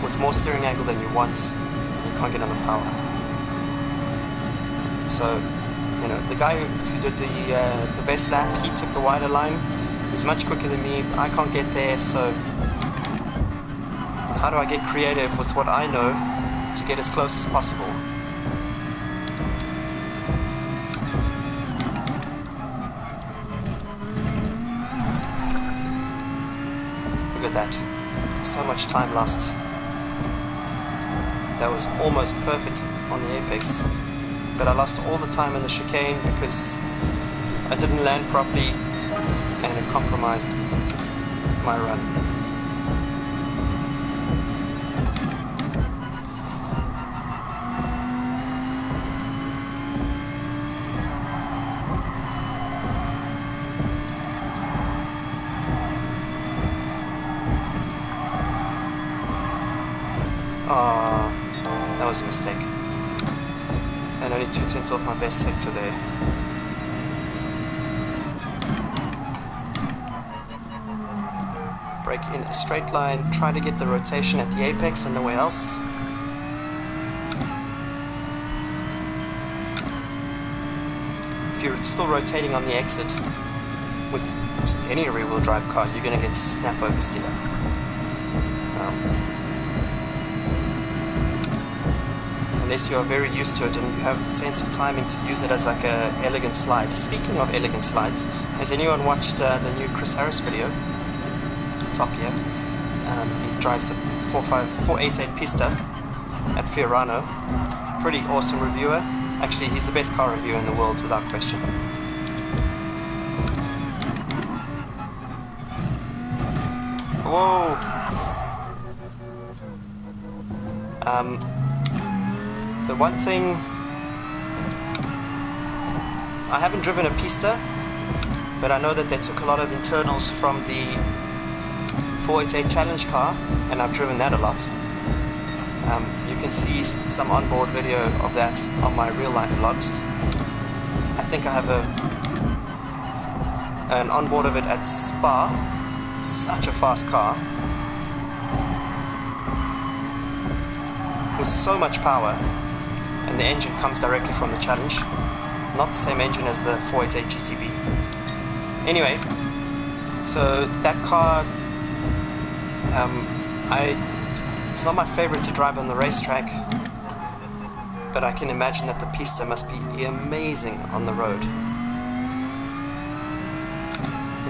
with more steering angle than you want, you can't get on the power. So, you know, the guy who did the best lap, he took the wider line. He's much quicker than me, I can't get there, so how do I get creative with what I know to get as close as possible? Look at that. So much time lost. That was almost perfect on the apex. But I lost all the time in the chicane because I didn't land properly and it compromised my run. That was a mistake. And only 2/10 off my best sector there. Brake in a straight line, try to get the rotation at the apex and nowhere else. If you're still rotating on the exit with any rear-wheel drive car, you're going to get snap oversteer. Unless you are very used to it and you have the sense of timing to use it as like a elegant slide. Speaking of elegant slides, has anyone watched the new Chris Harris video? Top Gear. He drives the 488 Pista at Fiorano. Pretty awesome reviewer. Actually, he's the best car reviewer in the world without question. Whoa! The one thing, I haven't driven a Pista, but I know that they took a lot of internals from the 488 Challenge car, and I've driven that a lot. You can see some onboard video of that on my real life vlogs. I think I have an onboard of it at Spa. Such a fast car with so much power. And the engine comes directly from the Challenge, not the same engine as the 488 GTB. Anyway, so that car, it's not my favorite to drive on the racetrack, but I can imagine that the Pista must be amazing on the road.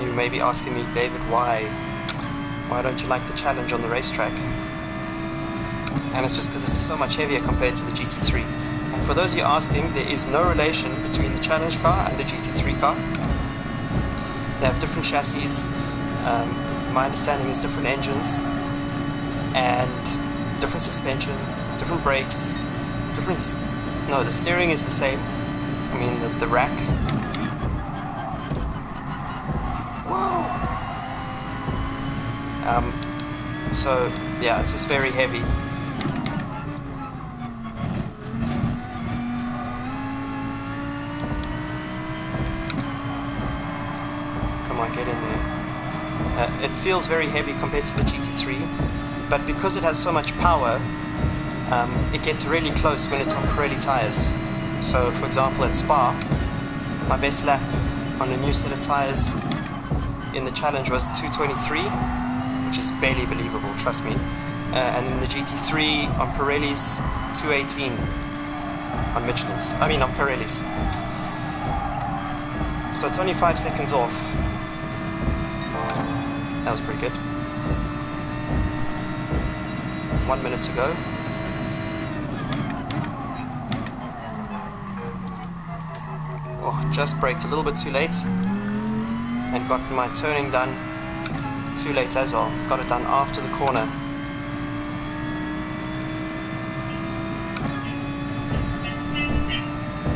You may be asking me, David, why don't you like the Challenge on the racetrack? And it's just because it's so much heavier compared to the GT3. And for those of you asking, there is no relation between the Challenge car and the GT3 car. They have different chassis, my understanding is different engines, and different suspension, different brakes, the steering is the same. I mean, the rack. Whoa! So, yeah, it's just very heavy. Get in there. It feels very heavy compared to the GT3, but because it has so much power, it gets really close when it's on Pirelli tires. So, for example, at Spa, my best lap on a new set of tires in the Challenge was 2:23, which is barely believable, trust me. And in the GT3 on Pirellis, 2:18 on Michelin's. I mean on Pirellis. So it's only 5 seconds off. That was pretty good. 1 minute to go. Oh, just braked a little bit too late and got my turning done too late as well. Got it done after the corner.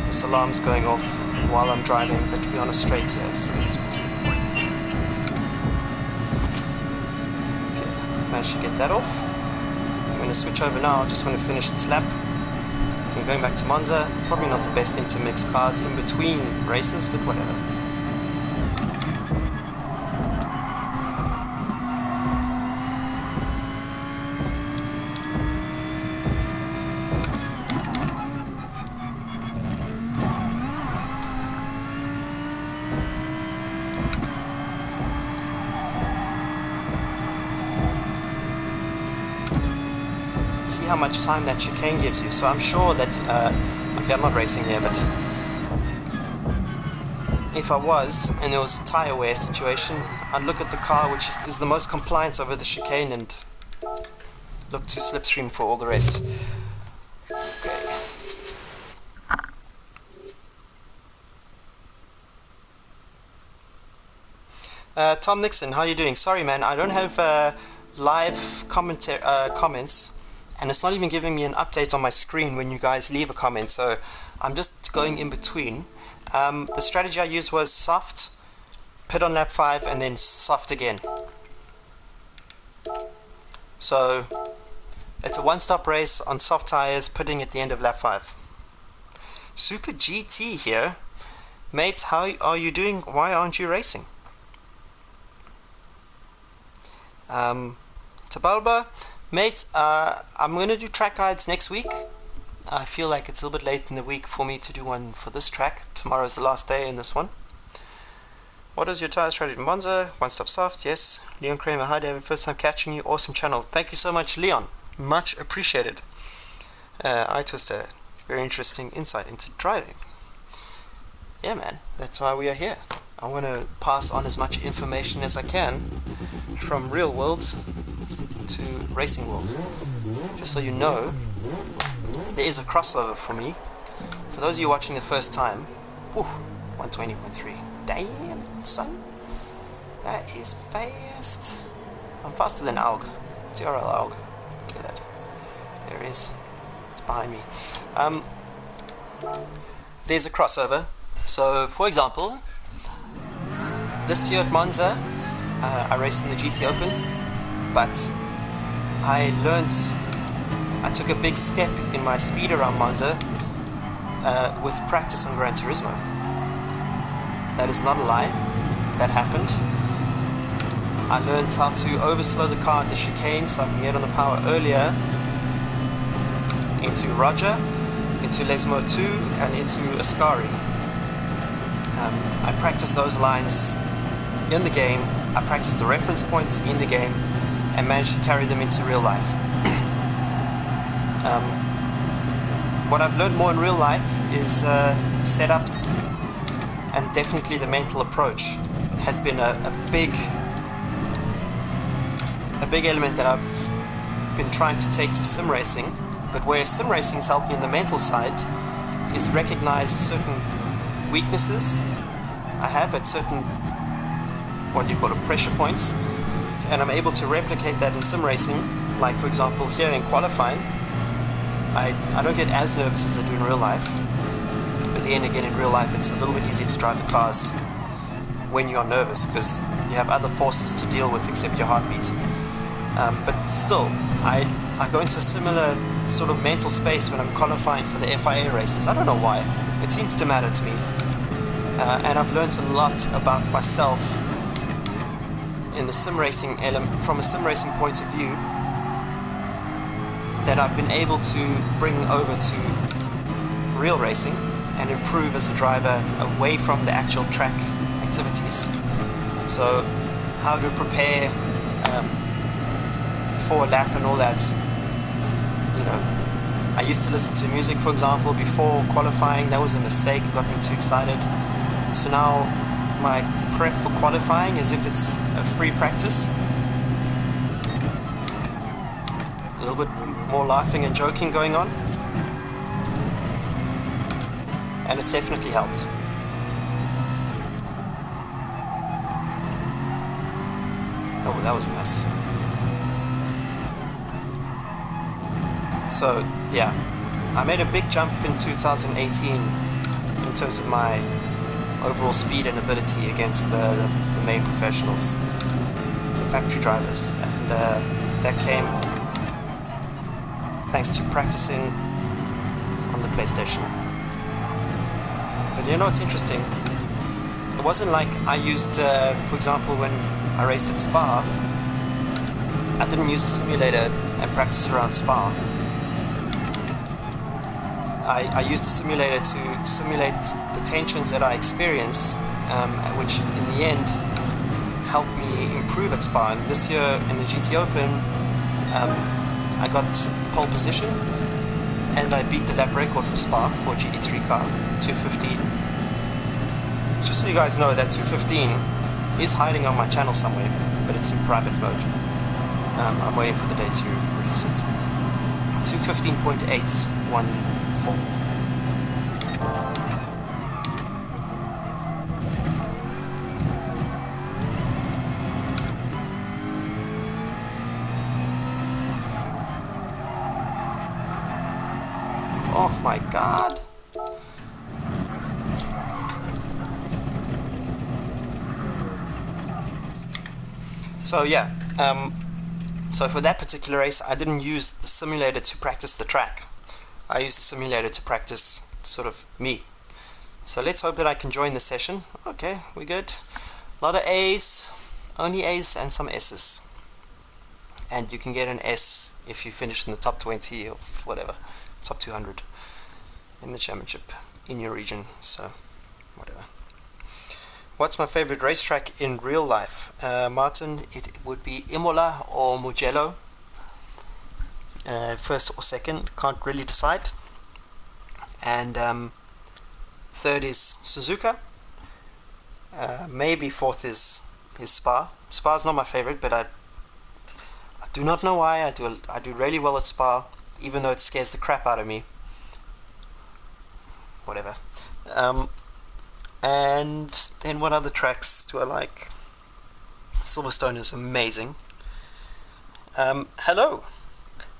This alarm's going off while I'm driving, but we're on a straight here, so it's okay. Managed to get that off. I'm going to switch over now. Just want to finish this lap. I'm going back to Monza. Probably not the best thing to mix cars in between races, but whatever. See how much time that chicane gives you. So I'm sure that okay, I'm not racing here, but if I was and there was a tyre wear situation, I'd look at the car which is the most compliant over the chicane and look to slipstream for all the rest. Okay. Tom Nixon, how are you doing? Sorry man, I don't have live comments, and it's not even giving me an update on my screen when you guys leave a comment, so I'm just going in between. The strategy I used was soft, pit on lap 5, and then soft again. So it's a one-stop race on soft tires, pitting at the end of lap 5. Super GT here. Mate, how are you doing? Why aren't you racing? Tabalba, mate, I'm going to do track guides next week. I feel like it's a little bit late in the week for me to do one for this track. Tomorrow's the last day in this one. What is your tire strategy in Monza? One stop soft, yes. Leon Kramer, hi David, first time catching you, awesome channel. Thank you so much, Leon. Much appreciated. iTwister, very interesting insight into driving. Yeah man, that's why we are here. I want to pass on as much information as I can from real world to racing world. Just so you know, there is a crossover for me. For those of you watching the first time, 120.3. Damn, son. That is fast. I'm faster than Aug. TRL Aug. Look at that. There it is. It's behind me. There's a crossover. So, for example, this year at Monza, I raced in the GT Open, but I took a big step in my speed around Monza with practice on Gran Turismo. That is not a lie. That happened. I learned how to overslow the car at the chicane so I can get on the power earlier into Roger, into Lesmo 2, and into Ascari. I practiced those lines in the game. I practiced the reference points in the game and managed to carry them into real life. What I've learned more in real life is setups, and definitely the mental approach has been a big element that I've been trying to take to sim racing. But where sim racing has helped me in the mental side is recognize certain weaknesses I have at certain, what do you call it, pressure points, and I'm able to replicate that in sim racing. Like for example here in qualifying, I don't get as nervous as I do in real life, but then again in real life it's a little bit easier to drive the cars when you're nervous because you have other forces to deal with except your heartbeat. But still, I go into a similar sort of mental space when I'm qualifying for the FIA races. I don't know why. It seems to matter to me. And I've learned a lot about myself in the sim racing element, from a sim racing point of view, that I've been able to bring over to real racing and improve as a driver away from the actual track activities. So how to prepare for a lap and all that. You know, I used to listen to music, for example, before qualifying. That was a mistake, it got me too excited. So now my prep for qualifying as if it's a free practice. A little bit more laughing and joking going on. And it's definitely helped. Oh, that was nice. So, yeah, I made a big jump in 2018 in terms of my overall speed and ability against the main professionals, the factory drivers, and that came thanks to practicing on the PlayStation. But you know what's interesting? It wasn't like I used, for example, when I raced at Spa, I didn't use a simulator and practice around Spa. I used the simulator to simulate the tensions that I experience, which in the end helped me improve at Spa. And this year in the GT Open, I got pole position and I beat the lap record for Spa for a GT3 car, 2:15. Just so you guys know, that 2:15 is hiding on my channel somewhere, but it's in private mode. I'm waiting for the day to release it. 2:15.814. Oh my god. So yeah, so for that particular race I didn't use the simulator to practice the track. I used the simulator to practice sort of me. So let's hope that I can join the session. Okay, we're good. A lot of A's, only A's and some S's. And you can get an S if you finish in the top 20 or whatever, top 200 in the championship in your region, so whatever. What's my favorite racetrack in real life? Martin, it would be Imola or Mugello. First or second, can't really decide. And third is Suzuka. Maybe fourth is Spa. Spa's not my favorite, but I do not know why. I do really well at Spa, even though it scares the crap out of me. Whatever. And then what other tracks do I like? Silverstone is amazing. Hello.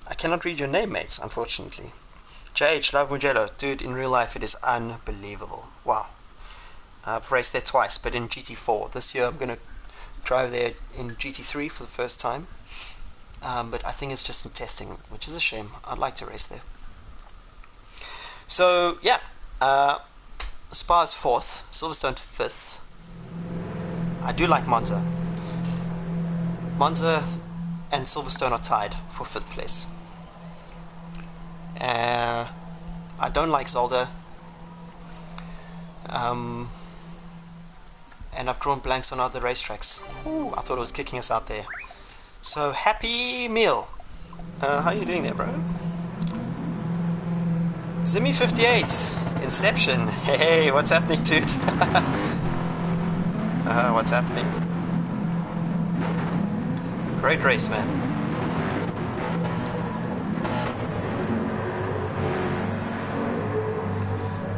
I cannot read your name, mate, unfortunately. JH, love Mugello. Dude, in real life it is unbelievable. Wow. I've raced there twice, but in GT4. This year I'm going to drive there in GT3 for the first time. But I think it's just in testing, which is a shame. I'd like to race there. So, yeah. Spa is 4th, Silverstone 5th. I do like Monza. Monza and Silverstone are tied for 5th place. I don't like Zolder. And I've drawn blanks on other racetracks. Ooh, I thought it was kicking us out there. So, Happy Meal. How you doing there, bro? Zimmy58, Inception. Hey, what's happening, dude? What's happening? Great race, man.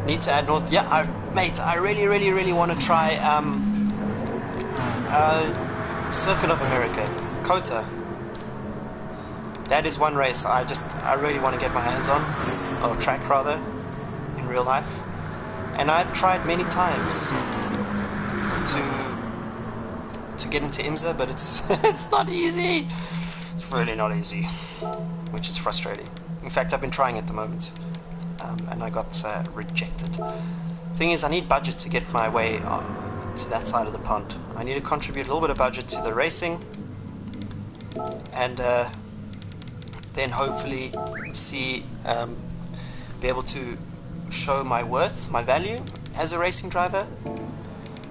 Need to add north. Yeah, mate, I really want to try Circuit of America, COTA. That is one race I really want to get my hands on, or track rather, in real life. And I've tried many times to get into IMSA, but it's it's not easy. It's really not easy, which is frustrating. In fact, I've been trying at the moment, and I got rejected. Thing is, I need budget to get my way to that side of the pond. I need to contribute a little bit of budget to the racing, and then hopefully be able to show my worth, my value as a racing driver.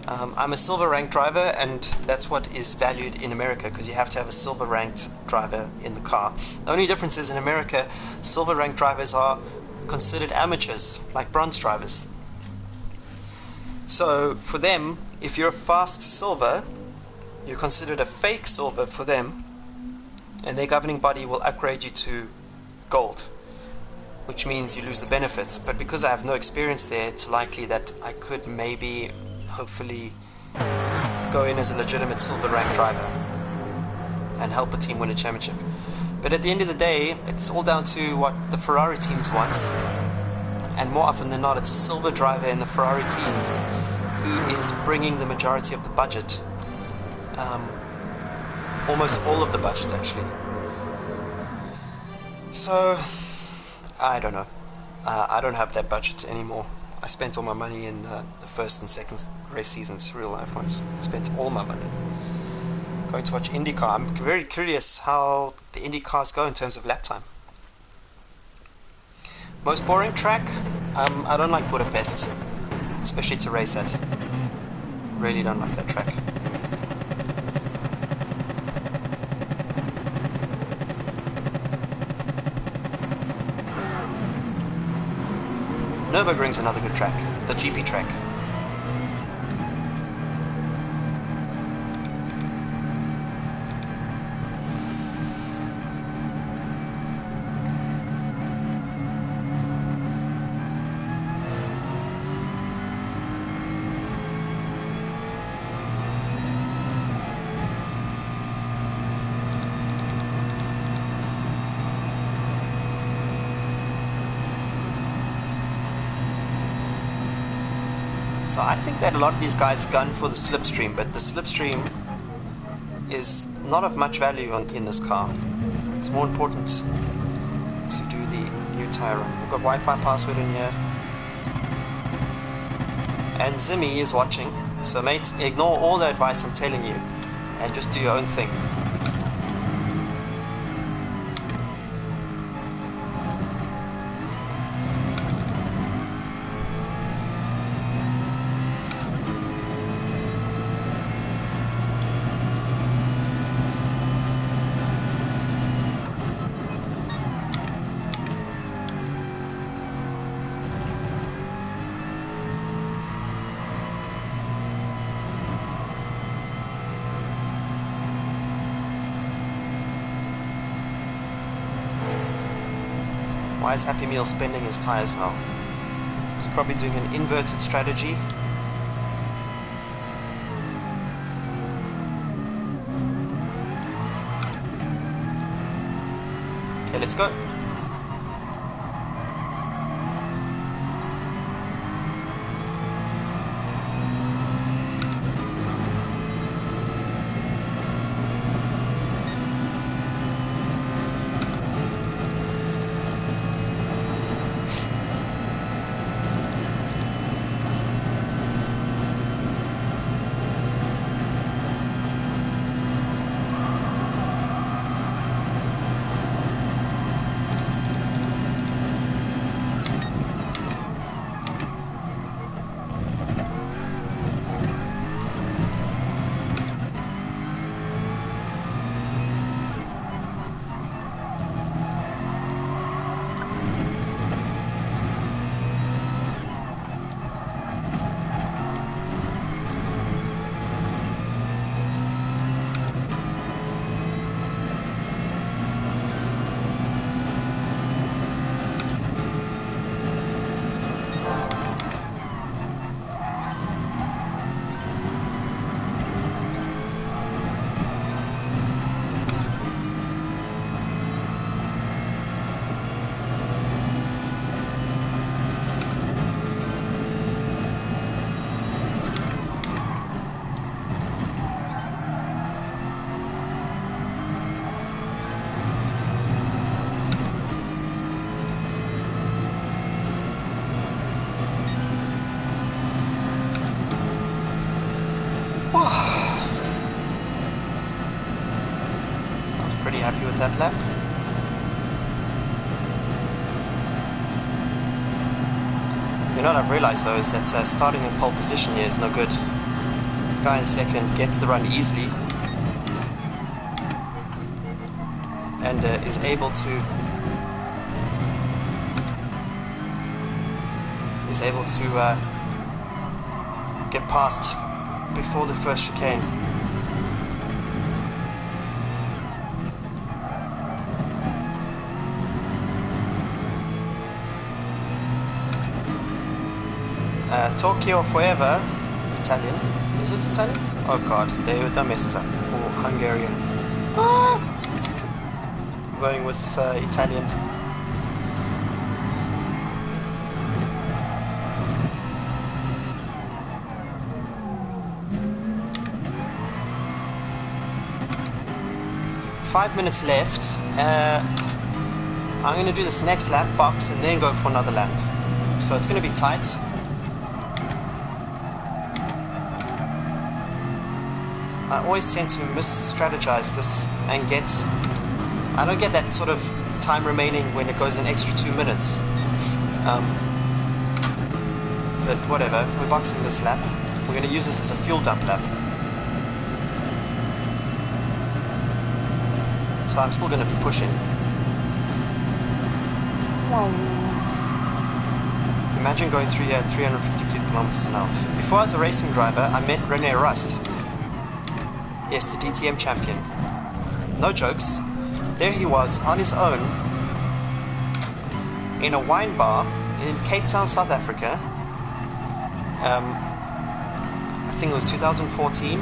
I'm a silver ranked driver, and that's what is valued in America, because you have to have a silver ranked driver in the car. The only difference is in America, silver ranked drivers are considered amateurs, like bronze drivers. So for them, if you're a fast silver, you're considered a fake silver for them, and their governing body will upgrade you to gold, which means you lose the benefits. But because I have no experience there, it's likely that I could maybe, hopefully, go in as a legitimate silver rank driver and help a team win a championship. But at the end of the day, it's all down to what the Ferrari teams want, and more often than not, it's a silver driver in the Ferrari teams who is bringing the majority of the budget, almost all of the budget actually. So I don't know. I don't have that budget anymore. I spent all my money in the first and second race seasons, real life ones. Spent all my money going to watch IndyCar. I'm very curious how the Indy cars go in terms of lap time. Most boring track? I don't like Budapest, especially to race at. Really don't like that track. Nürburgring's another good track, the GP track. So I think that a lot of these guys gun for the slipstream, but the slipstream is not of much value in this car. It's more important to do the new tire run. We've got Wi-Fi password in here. And Zimmy is watching. So mate, ignore all the advice I'm telling you and just do your own thing. Why is Happy Meal spending his tires now? He's probably doing an inverted strategy. Okay, let's go. Happy with that lap. You know what I've realized though is that starting in pole position here is no good. The guy in second gets the run easily and is able to get past before the first chicane. Tokyo forever. Italian. Is it Italian? Oh god, don't mess this up. Or Hungarian. Ah! Going with Italian. Five minutes left. I'm going to do this next lap box and then go for another lap. So it's going to be tight. I always tend to mis-strategize this and I don't get that sort of time remaining when it goes an extra 2 minutes. But whatever, we're boxing this lap. We're going to use this as a fuel dump lap. So I'm still going to be pushing. Imagine going through here at 352 kilometers an hour. Before I was a racing driver, I met Rene Rust. Yes, the DTM champion. No jokes. There he was, on his own, in a wine bar in Cape Town, South Africa. I think it was 2014.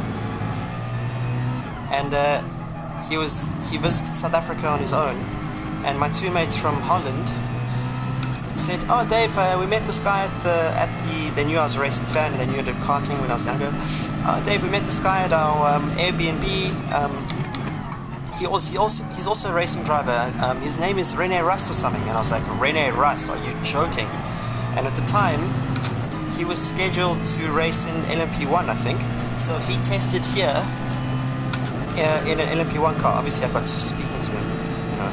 And he visited South Africa on his own. And my two mates from Holland said, "Oh, Dave, we met this guy at they knew I was a racing fan and they knew I did karting when I was younger. Dave, we met this guy at our Airbnb. He's also a racing driver. His name is Rene Rust or something." And I was like, "Rene Rust? Are you joking?" And at the time, he was scheduled to race in LMP1, I think. So he tested here in an LMP1 car. Obviously, I got to speaking to him, you know.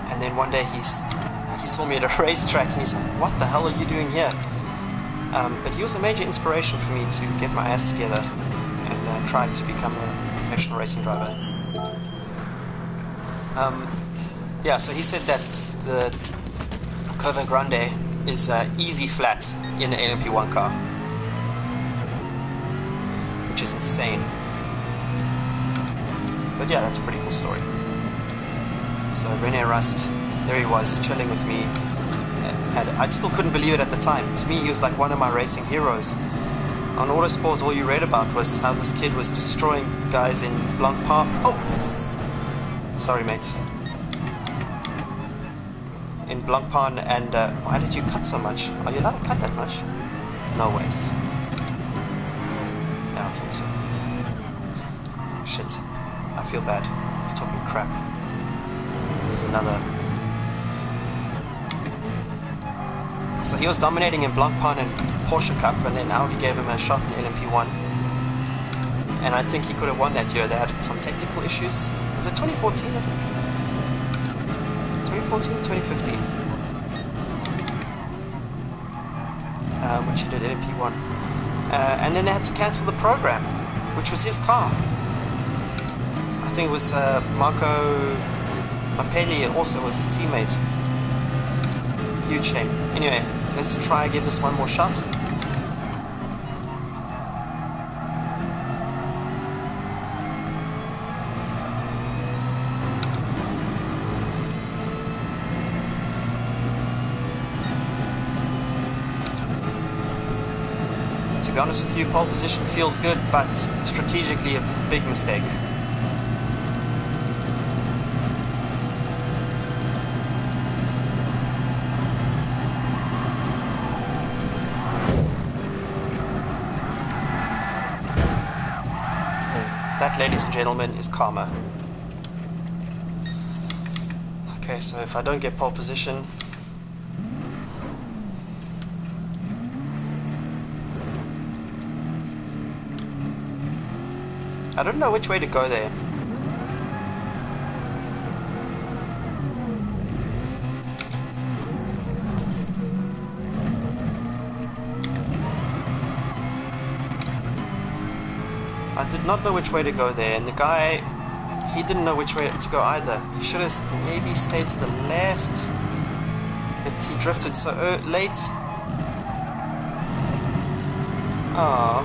And then one day he saw me at a racetrack and he's like, "What the hell are you doing here?" But he was a major inspiration for me to get my ass together and try to become a professional racing driver. Yeah, so he said that the Curva Grande is easy flat in an LMP1 car, which is insane. But yeah, that's a pretty cool story. So Rene Rust, there he was, chilling with me. And I still couldn't believe it at the time. To me, he was like one of my racing heroes. On Autosports, all you read about was how this kid was destroying guys in Blancpain. Oh! Sorry, mate. In Blancpain, and why did you cut so much? Are you allowed to cut that much? No ways. Yeah, I thought so. Shit. I feel bad. He's talking crap. There's another. So he was dominating in Blancpain and Porsche Cup, and then Audi gave him a shot in LMP1. And I think he could have won that year. They had some technical issues. Was it 2014, I think? 2014, 2015. Which he did LMP1. And then they had to cancel the program, which was his car. I think it was Marco Mappelli also was his teammate. Huge shame. Anyway, let's try and give this one more shot. To be honest with you, pole position feels good, but strategically it's a big mistake. That, ladies and gentlemen, is karma. Okay, so if I don't get pole position, I don't know which way to go there. I did not know which way to go there, and the guy, he didn't know which way to go either. He should have maybe stayed to the left, but he drifted so late. Ah,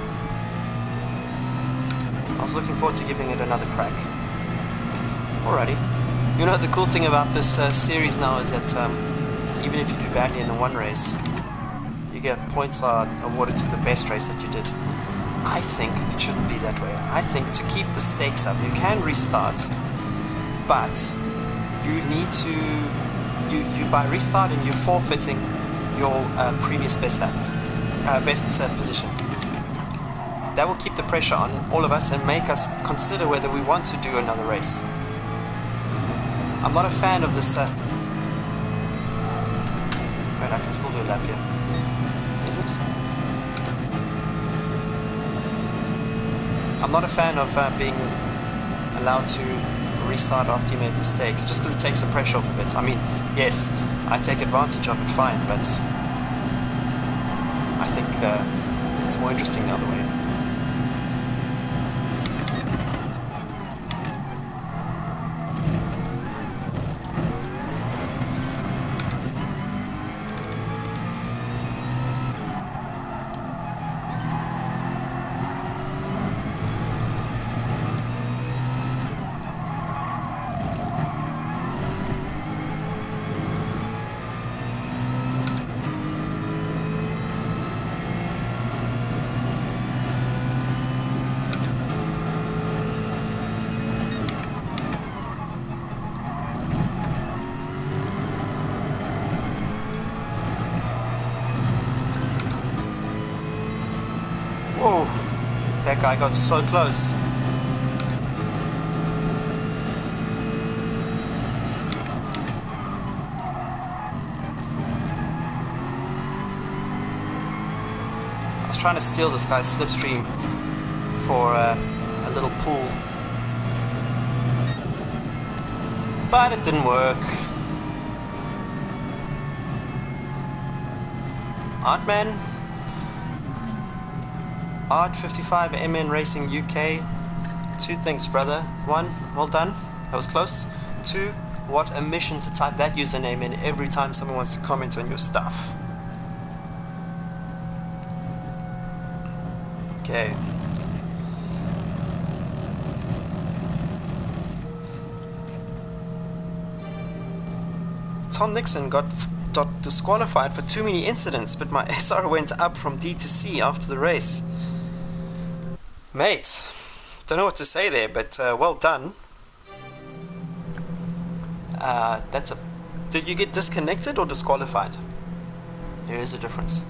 I was looking forward to giving it another crack. Alrighty. You know, the cool thing about this series now is that even if you do badly in the one race, you get points are awarded to the best race that you did. I think it shouldn't be that way. I think to keep the stakes up, you can restart, but you need to, you by restarting, you're forfeiting your previous best lap, best position. That will keep the pressure on all of us and make us consider whether we want to do another race. I'm not a fan of this. Wait, I can still do a lap here. Is it? I'm not a fan of being allowed to restart after you made mistakes, just because it takes the pressure off a bit. I mean, yes, I take advantage of it, fine, but I think it's more interesting the other way. Whoa, that guy got so close. I was trying to steal this guy's slipstream for a little pool, but it didn't work. Artman, Art55 MN Racing UK. Two things, brother. One, well done, that was close. Two, what a mission to type that username in every time someone wants to comment on your stuff. Okay. Tom Nixon got disqualified for too many incidents, but my SR went up from D to C after the race. Mate, don't know what to say there, but well done. Did you get disconnected or disqualified? There is a difference.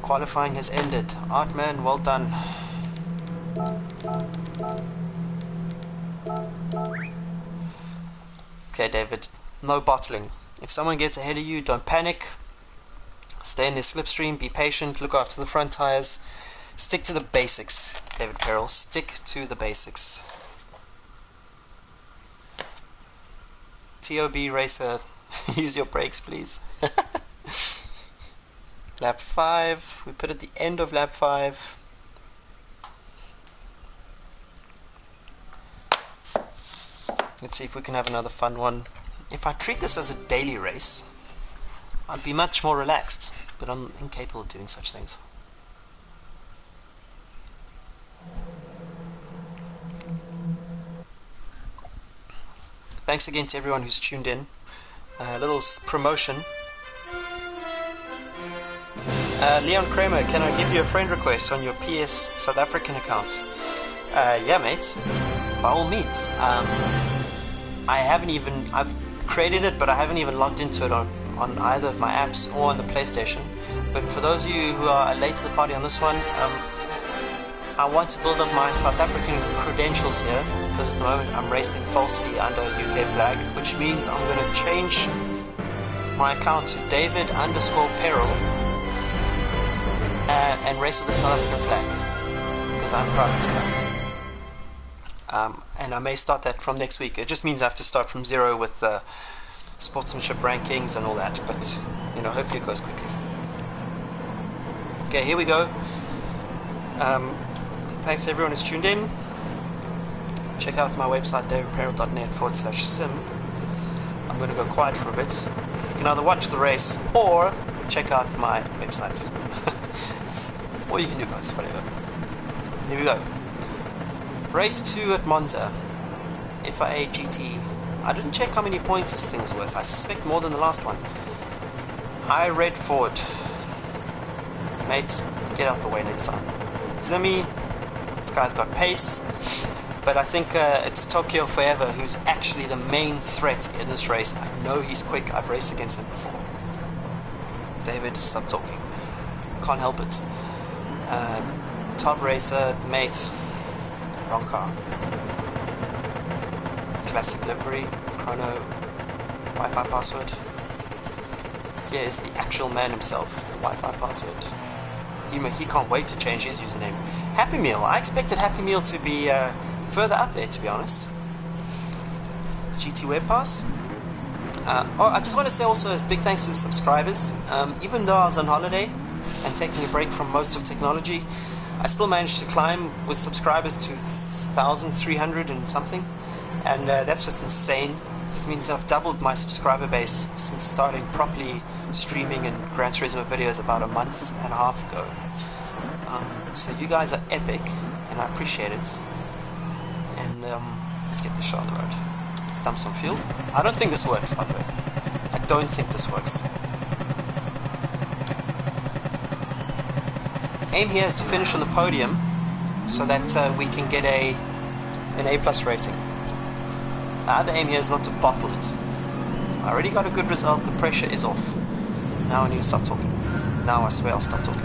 Qualifying has ended. Artman, well done. Okay, David, no bottling. If someone gets ahead of you, don't panic. Stay in their slipstream, be patient, look after the front tires. Stick to the basics, David Perrell. Stick to the basics. TOB racer, use your brakes, please. Lap 5. We put at the end of lap 5. Let's see if we can have another fun one. If I treat this as a daily race, I'd be much more relaxed, but I'm incapable of doing such things. Thanks again to everyone who's tuned in. A little promotion. Leon Kramer, can I give you a friend request on your PS South African account? Yeah, mate. By all means. I've created it, but I haven't even logged into it on either of my apps or on the PlayStation. But for those of you who are late to the party on this one, I want to build up my South African credentials here, because at the moment I'm racing falsely under UK flag, which means I'm going to change my account to David_Perrell and race with the South African flag, because I'm proud of South Africa. And I may start that from next week. It just means I have to start from zero with sportsmanship rankings and all that, but you know, hopefully it goes quickly. Okay, here we go. Thanks to everyone who's tuned in. Check out my website, davidperrell.net/sim. I'm going to go quiet for a bit. You can either watch the race or check out my website. Or you can do both, whatever. Here we go. Race 2 at Monza. FIA GT. I didn't check how many points this thing's worth. I suspect more than the last one. I read Ford. Mate, get out the way next time. Zimmy, this guy's got pace. But I think it's Tokyo Forever who's actually the main threat in this race. I know he's quick. I've raced against him before. David, stop talking. Can't help it. Top racer, mate. Wrong car. Classic livery. Chrono. Wi-Fi password. Here is the actual man himself. The Wi-Fi password. He can't wait to change his username. Happy Meal. I expected Happy Meal to be further up there, to be honest. GT Web Pass. I just want to say also a big thanks to the subscribers. Even though I was on holiday and taking a break from most of technology, I still managed to climb with subscribers to 1,300 and something, and that's just insane. It means I've doubled my subscriber base since starting properly streaming and Gran Turismo videos about a month and a half ago. So you guys are epic, and I appreciate it. And let's get this show on the road. Let's dump some fuel. I don't think this works, by the way. I don't think this works. Aim here is to finish on the podium so that we can get an A+ rating. The other aim here is not to bottle it. I already got a good result. The pressure is off. Now I need to stop talking. Now I swear I'll stop talking.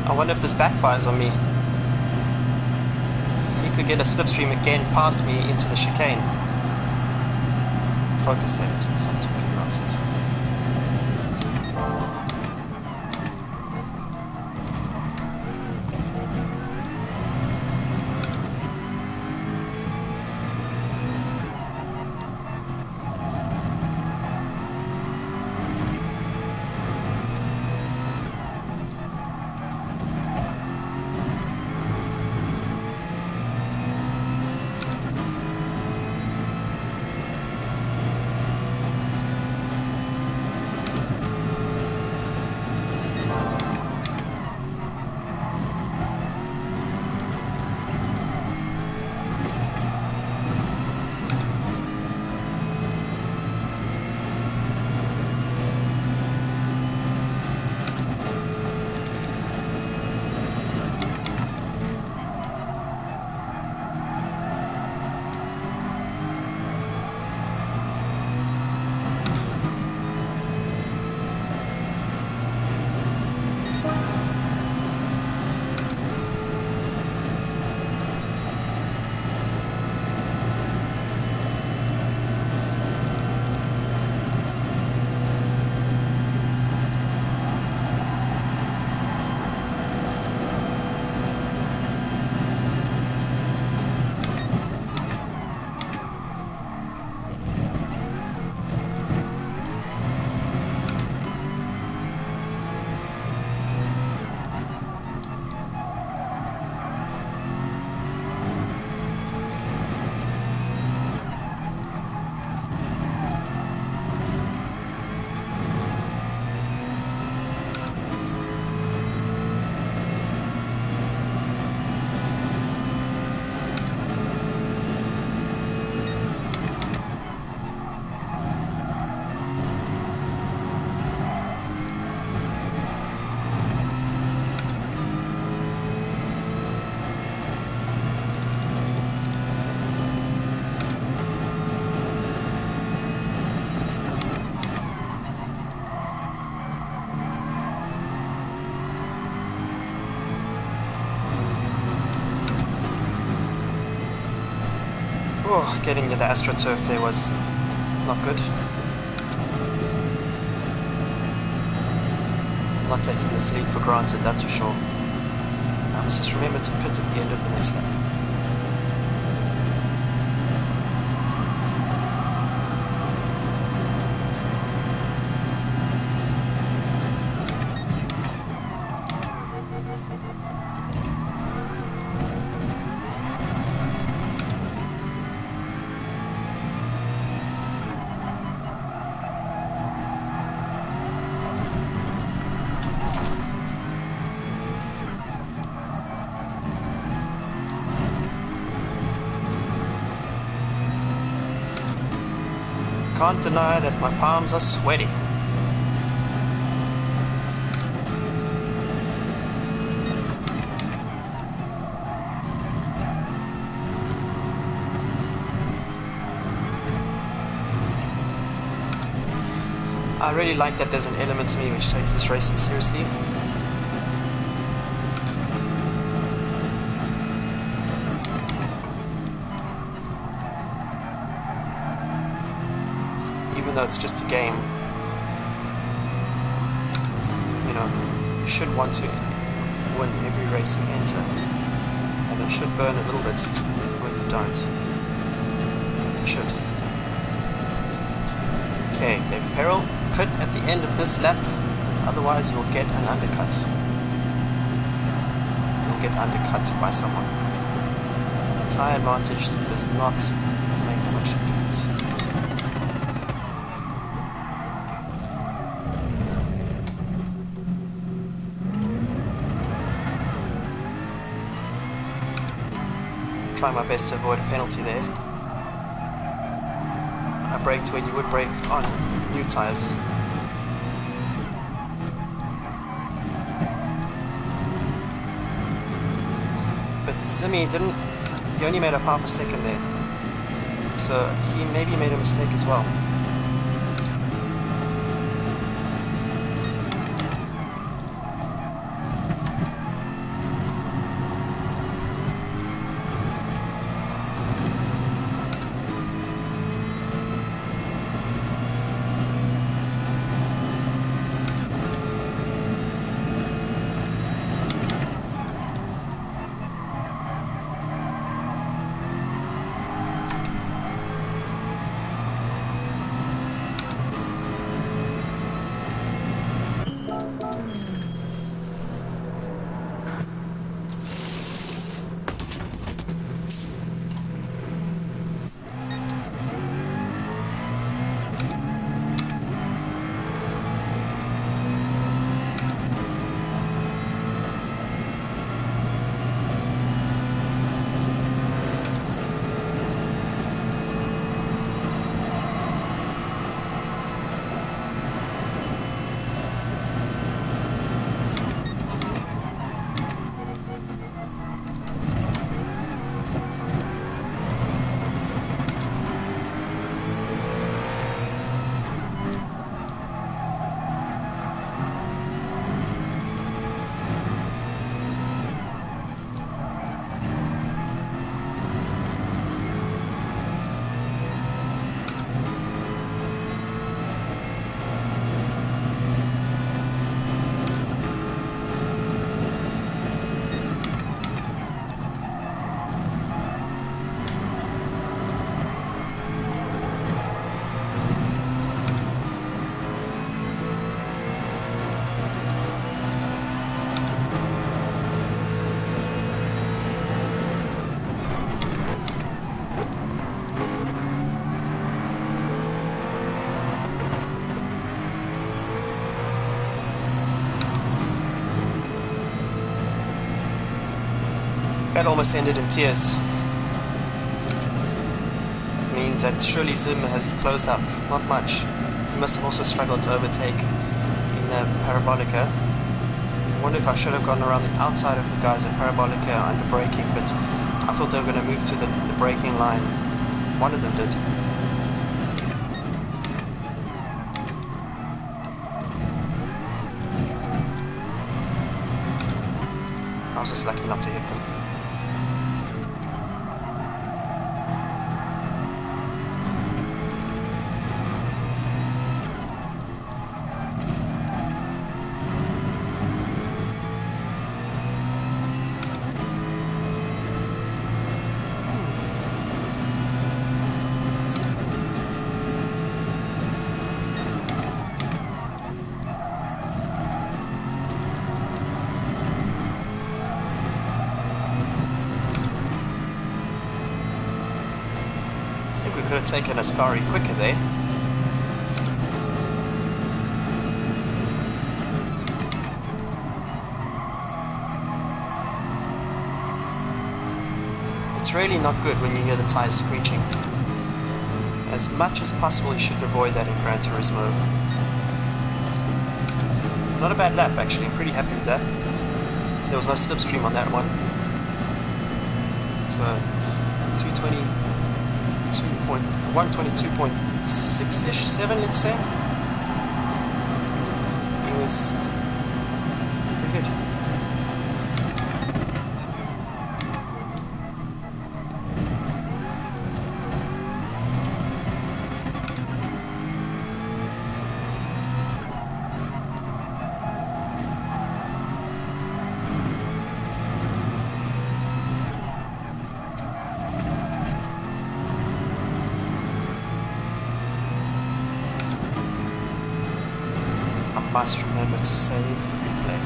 I wonder if this backfires on me. He could get a slipstream again past me into the chicane. Focus, David. Stop talking nonsense. Oh, getting to the AstroTurf there was not good. Not taking this lead for granted, that's for sure. I must just remember to pit at the end of the next lap. Can't deny that my palms are sweaty. I really like that there's an element to me which takes this racing seriously. Even though it's just a game, you know, you should want to win every race you enter, and it should burn a little bit when you don't. It should. Okay, David Perel, pit at the end of this lap, otherwise you'll get an undercut. You'll get undercut by someone. The tyre advantage does not make that much difference. Try my best to avoid a penalty there. I braked where you would brake on new tyres. But Simi didn't, he only made up half a second there. So he maybe made a mistake as well. That almost ended in tears. Means that surely Zim has closed up. Not much. He must have also struggled to overtake in the Parabolica. I wonder if I should have gone around the outside of the guys at Parabolica under braking, but I thought they were going to move to the braking line. One of them did. I was just lucky not to hit them. have taken Ascari quicker there. It's really not good when you hear the tires screeching. As much as possible you should avoid that in Gran Turismo. Not a bad lap actually, I'm pretty happy with that. There was no slipstream on that one. So 122.6-ish, 7 let's say. It was pretty good. I must remember to save the replay.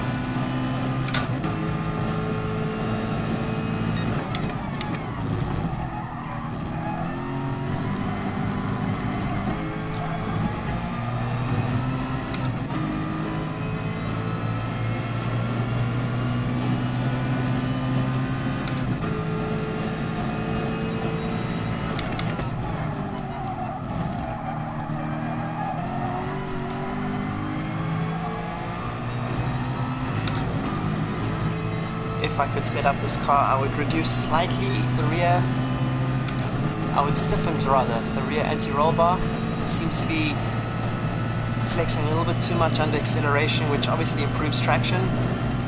If I could set up this car, I would reduce slightly the rear. I would stiffen rather the rear anti-roll bar. It seems to be flexing a little bit too much under acceleration, which obviously improves traction.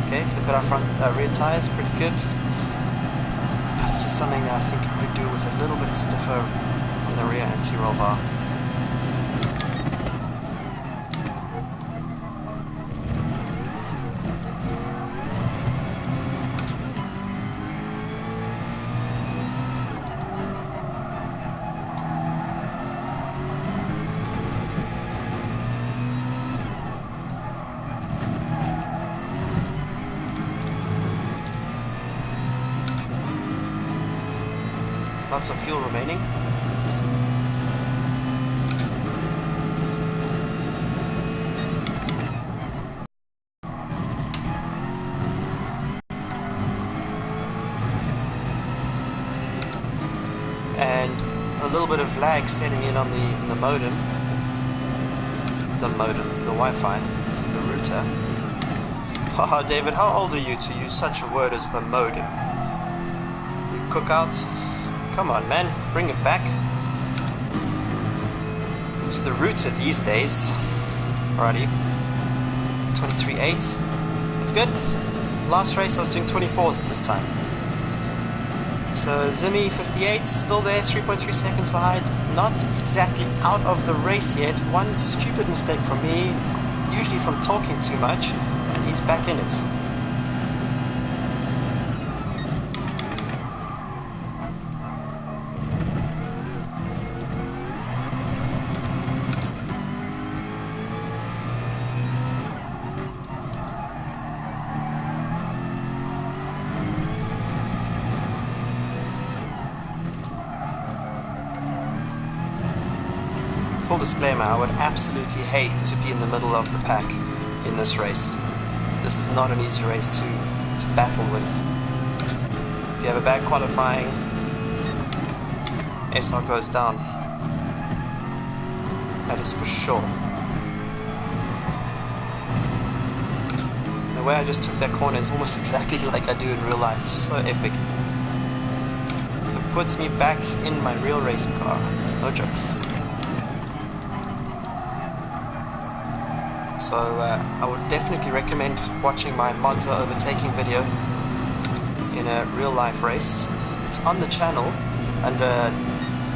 Okay, look at our front rear tires, pretty good. But it's just something that I think I could do with a little bit stiffer on the rear anti-roll bar. Lots of fuel remaining. And a little bit of lag setting in on the modem. The Wi-Fi, the router. Haha, David, how old are you to use such a word as the modem? You cookouts? Come on, man, bring it back. It's the router these days. Alrighty. 23.8. It's good. Last race I was doing 24s at this time. So Zimmy 58, still there, 3.3 seconds behind. Not exactly out of the race yet. One stupid mistake from me, usually from talking too much, and he's back in it. Full disclaimer, I would absolutely hate to be in the middle of the pack in this race. This is not an easy race to battle with. If you have a bad qualifying, SR goes down. That is for sure. The way I just took that corner is almost exactly like I do in real life. So epic. It puts me back in my real racing car. No jokes. So I would definitely recommend watching my Monza overtaking video in a real life race. It's on the channel under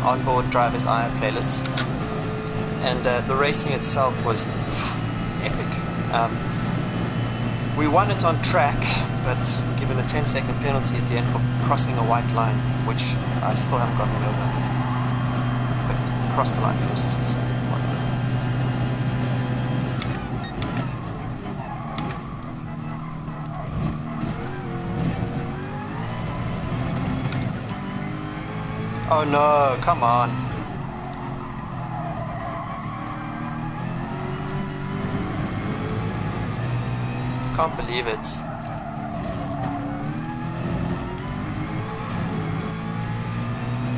Onboard Driver's Eye playlist, and the racing itself was epic. We won it on track, but given a 10-second penalty at the end for crossing a white line, which I still haven't gotten over. But crossed the line first, so whatever. Oh no, come on. Can't believe it.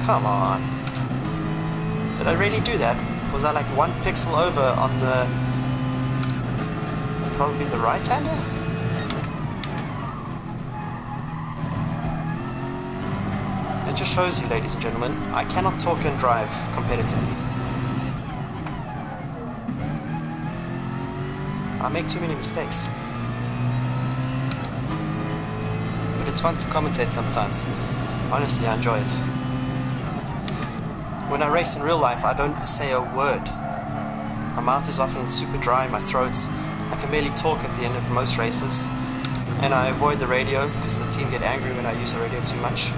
Come on. Did I really do that? Was I like 1 pixel over on the... probably the right-hander? It just shows you, ladies and gentlemen, I cannot talk and drive competitively. I make too many mistakes. But it's fun to commentate sometimes. Honestly, I enjoy it. When I race in real life, I don't say a word. My mouth is often super dry, my throat. I can barely talk at the end of most races. And I avoid the radio because the team get angry when I use the radio too much.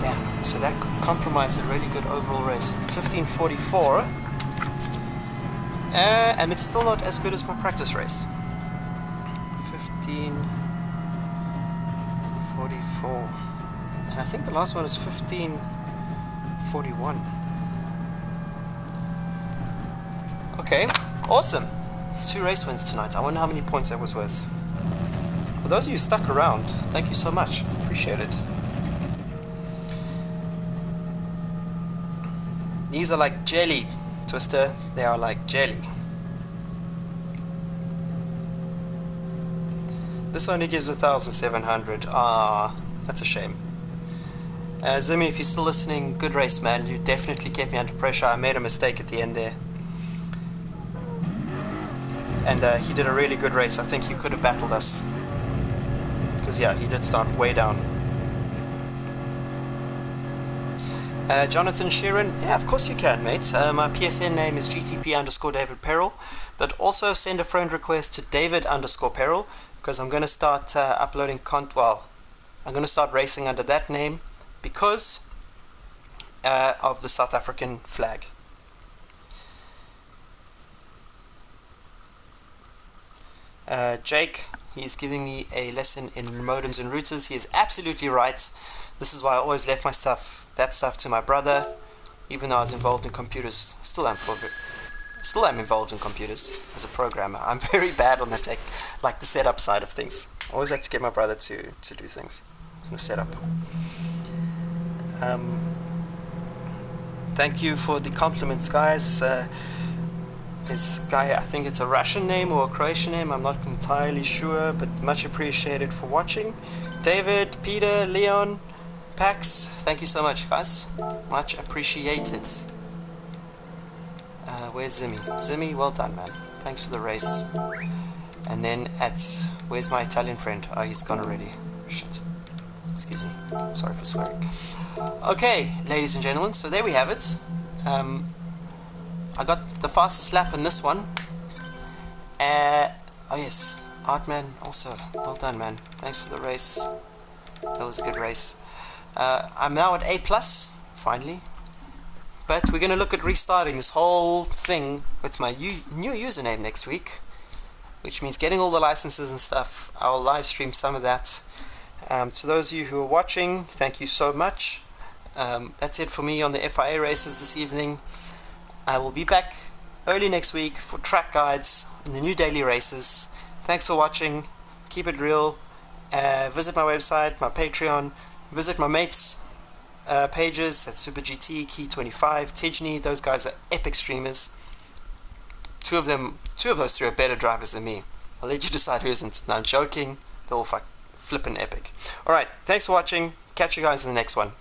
Damn, so that compromised a really good overall race. 15:44. And it's still not as good as my practice race. 15:44. And I think the last one was 15:41. Okay, awesome. 2 race wins tonight. I wonder how many points that was worth. For those of you stuck around, thank you so much. Appreciate it. These are like jelly, Twister. They are like jelly. This only gives 1,700. Ah, that's a shame. Zimmy, if you're still listening, good race, man. You definitely kept me under pressure. I made a mistake at the end there. And he did a really good race. I think he could have battled us. Because, yeah, he did start way down. Jonathan Sheeran, yeah, of course you can, mate. My PSN name is GTP_David Peril. But also send a friend request to David_Peril. Because I'm going to start uploading I'm going to start racing under that name. Because of the South African flag. Jake, he is giving me a lesson in modems and routers. He is absolutely right. This is why I always left that stuff to my brother, even though I was involved in computers. Still am involved in computers as a programmer. I'm very bad on the tech, like the setup side of things. I always like to get my brother to do things in the setup. Thank you for the compliments, guys. This guy, I think it's a Russian name or a Croatian name, I'm not entirely sure, but much appreciated for watching. David, Peter, Leon, Pax, thank you so much, guys. Much appreciated. Where's Zimmy? Zimmy, well done, man. Thanks for the race. And then where's my Italian friend? Oh, he's gone already. Shit. Excuse me. Sorry for swearing. Okay, ladies and gentlemen, so there we have it. I got the fastest lap in this one. Oh yes, Artman also. Well done, man. Thanks for the race. That was a good race. I'm now at A+, finally. But we're going to look at restarting this whole thing with my new username next week. Which means getting all the licenses and stuff. I'll live stream some of that. To those of you who are watching, thank you so much. That's it for me on the FIA races this evening. I will be back early next week for track guides and the new daily races. Thanks for watching. Keep it real. Visit my website, my Patreon. Visit my mates' pages. That's Super GT, Key25, Tijni. Those guys are epic streamers. Two of those 3 are better drivers than me. I'll let you decide who isn't. No, I'm joking. They're all flippin' epic. Alright, thanks for watching. Catch you guys in the next one.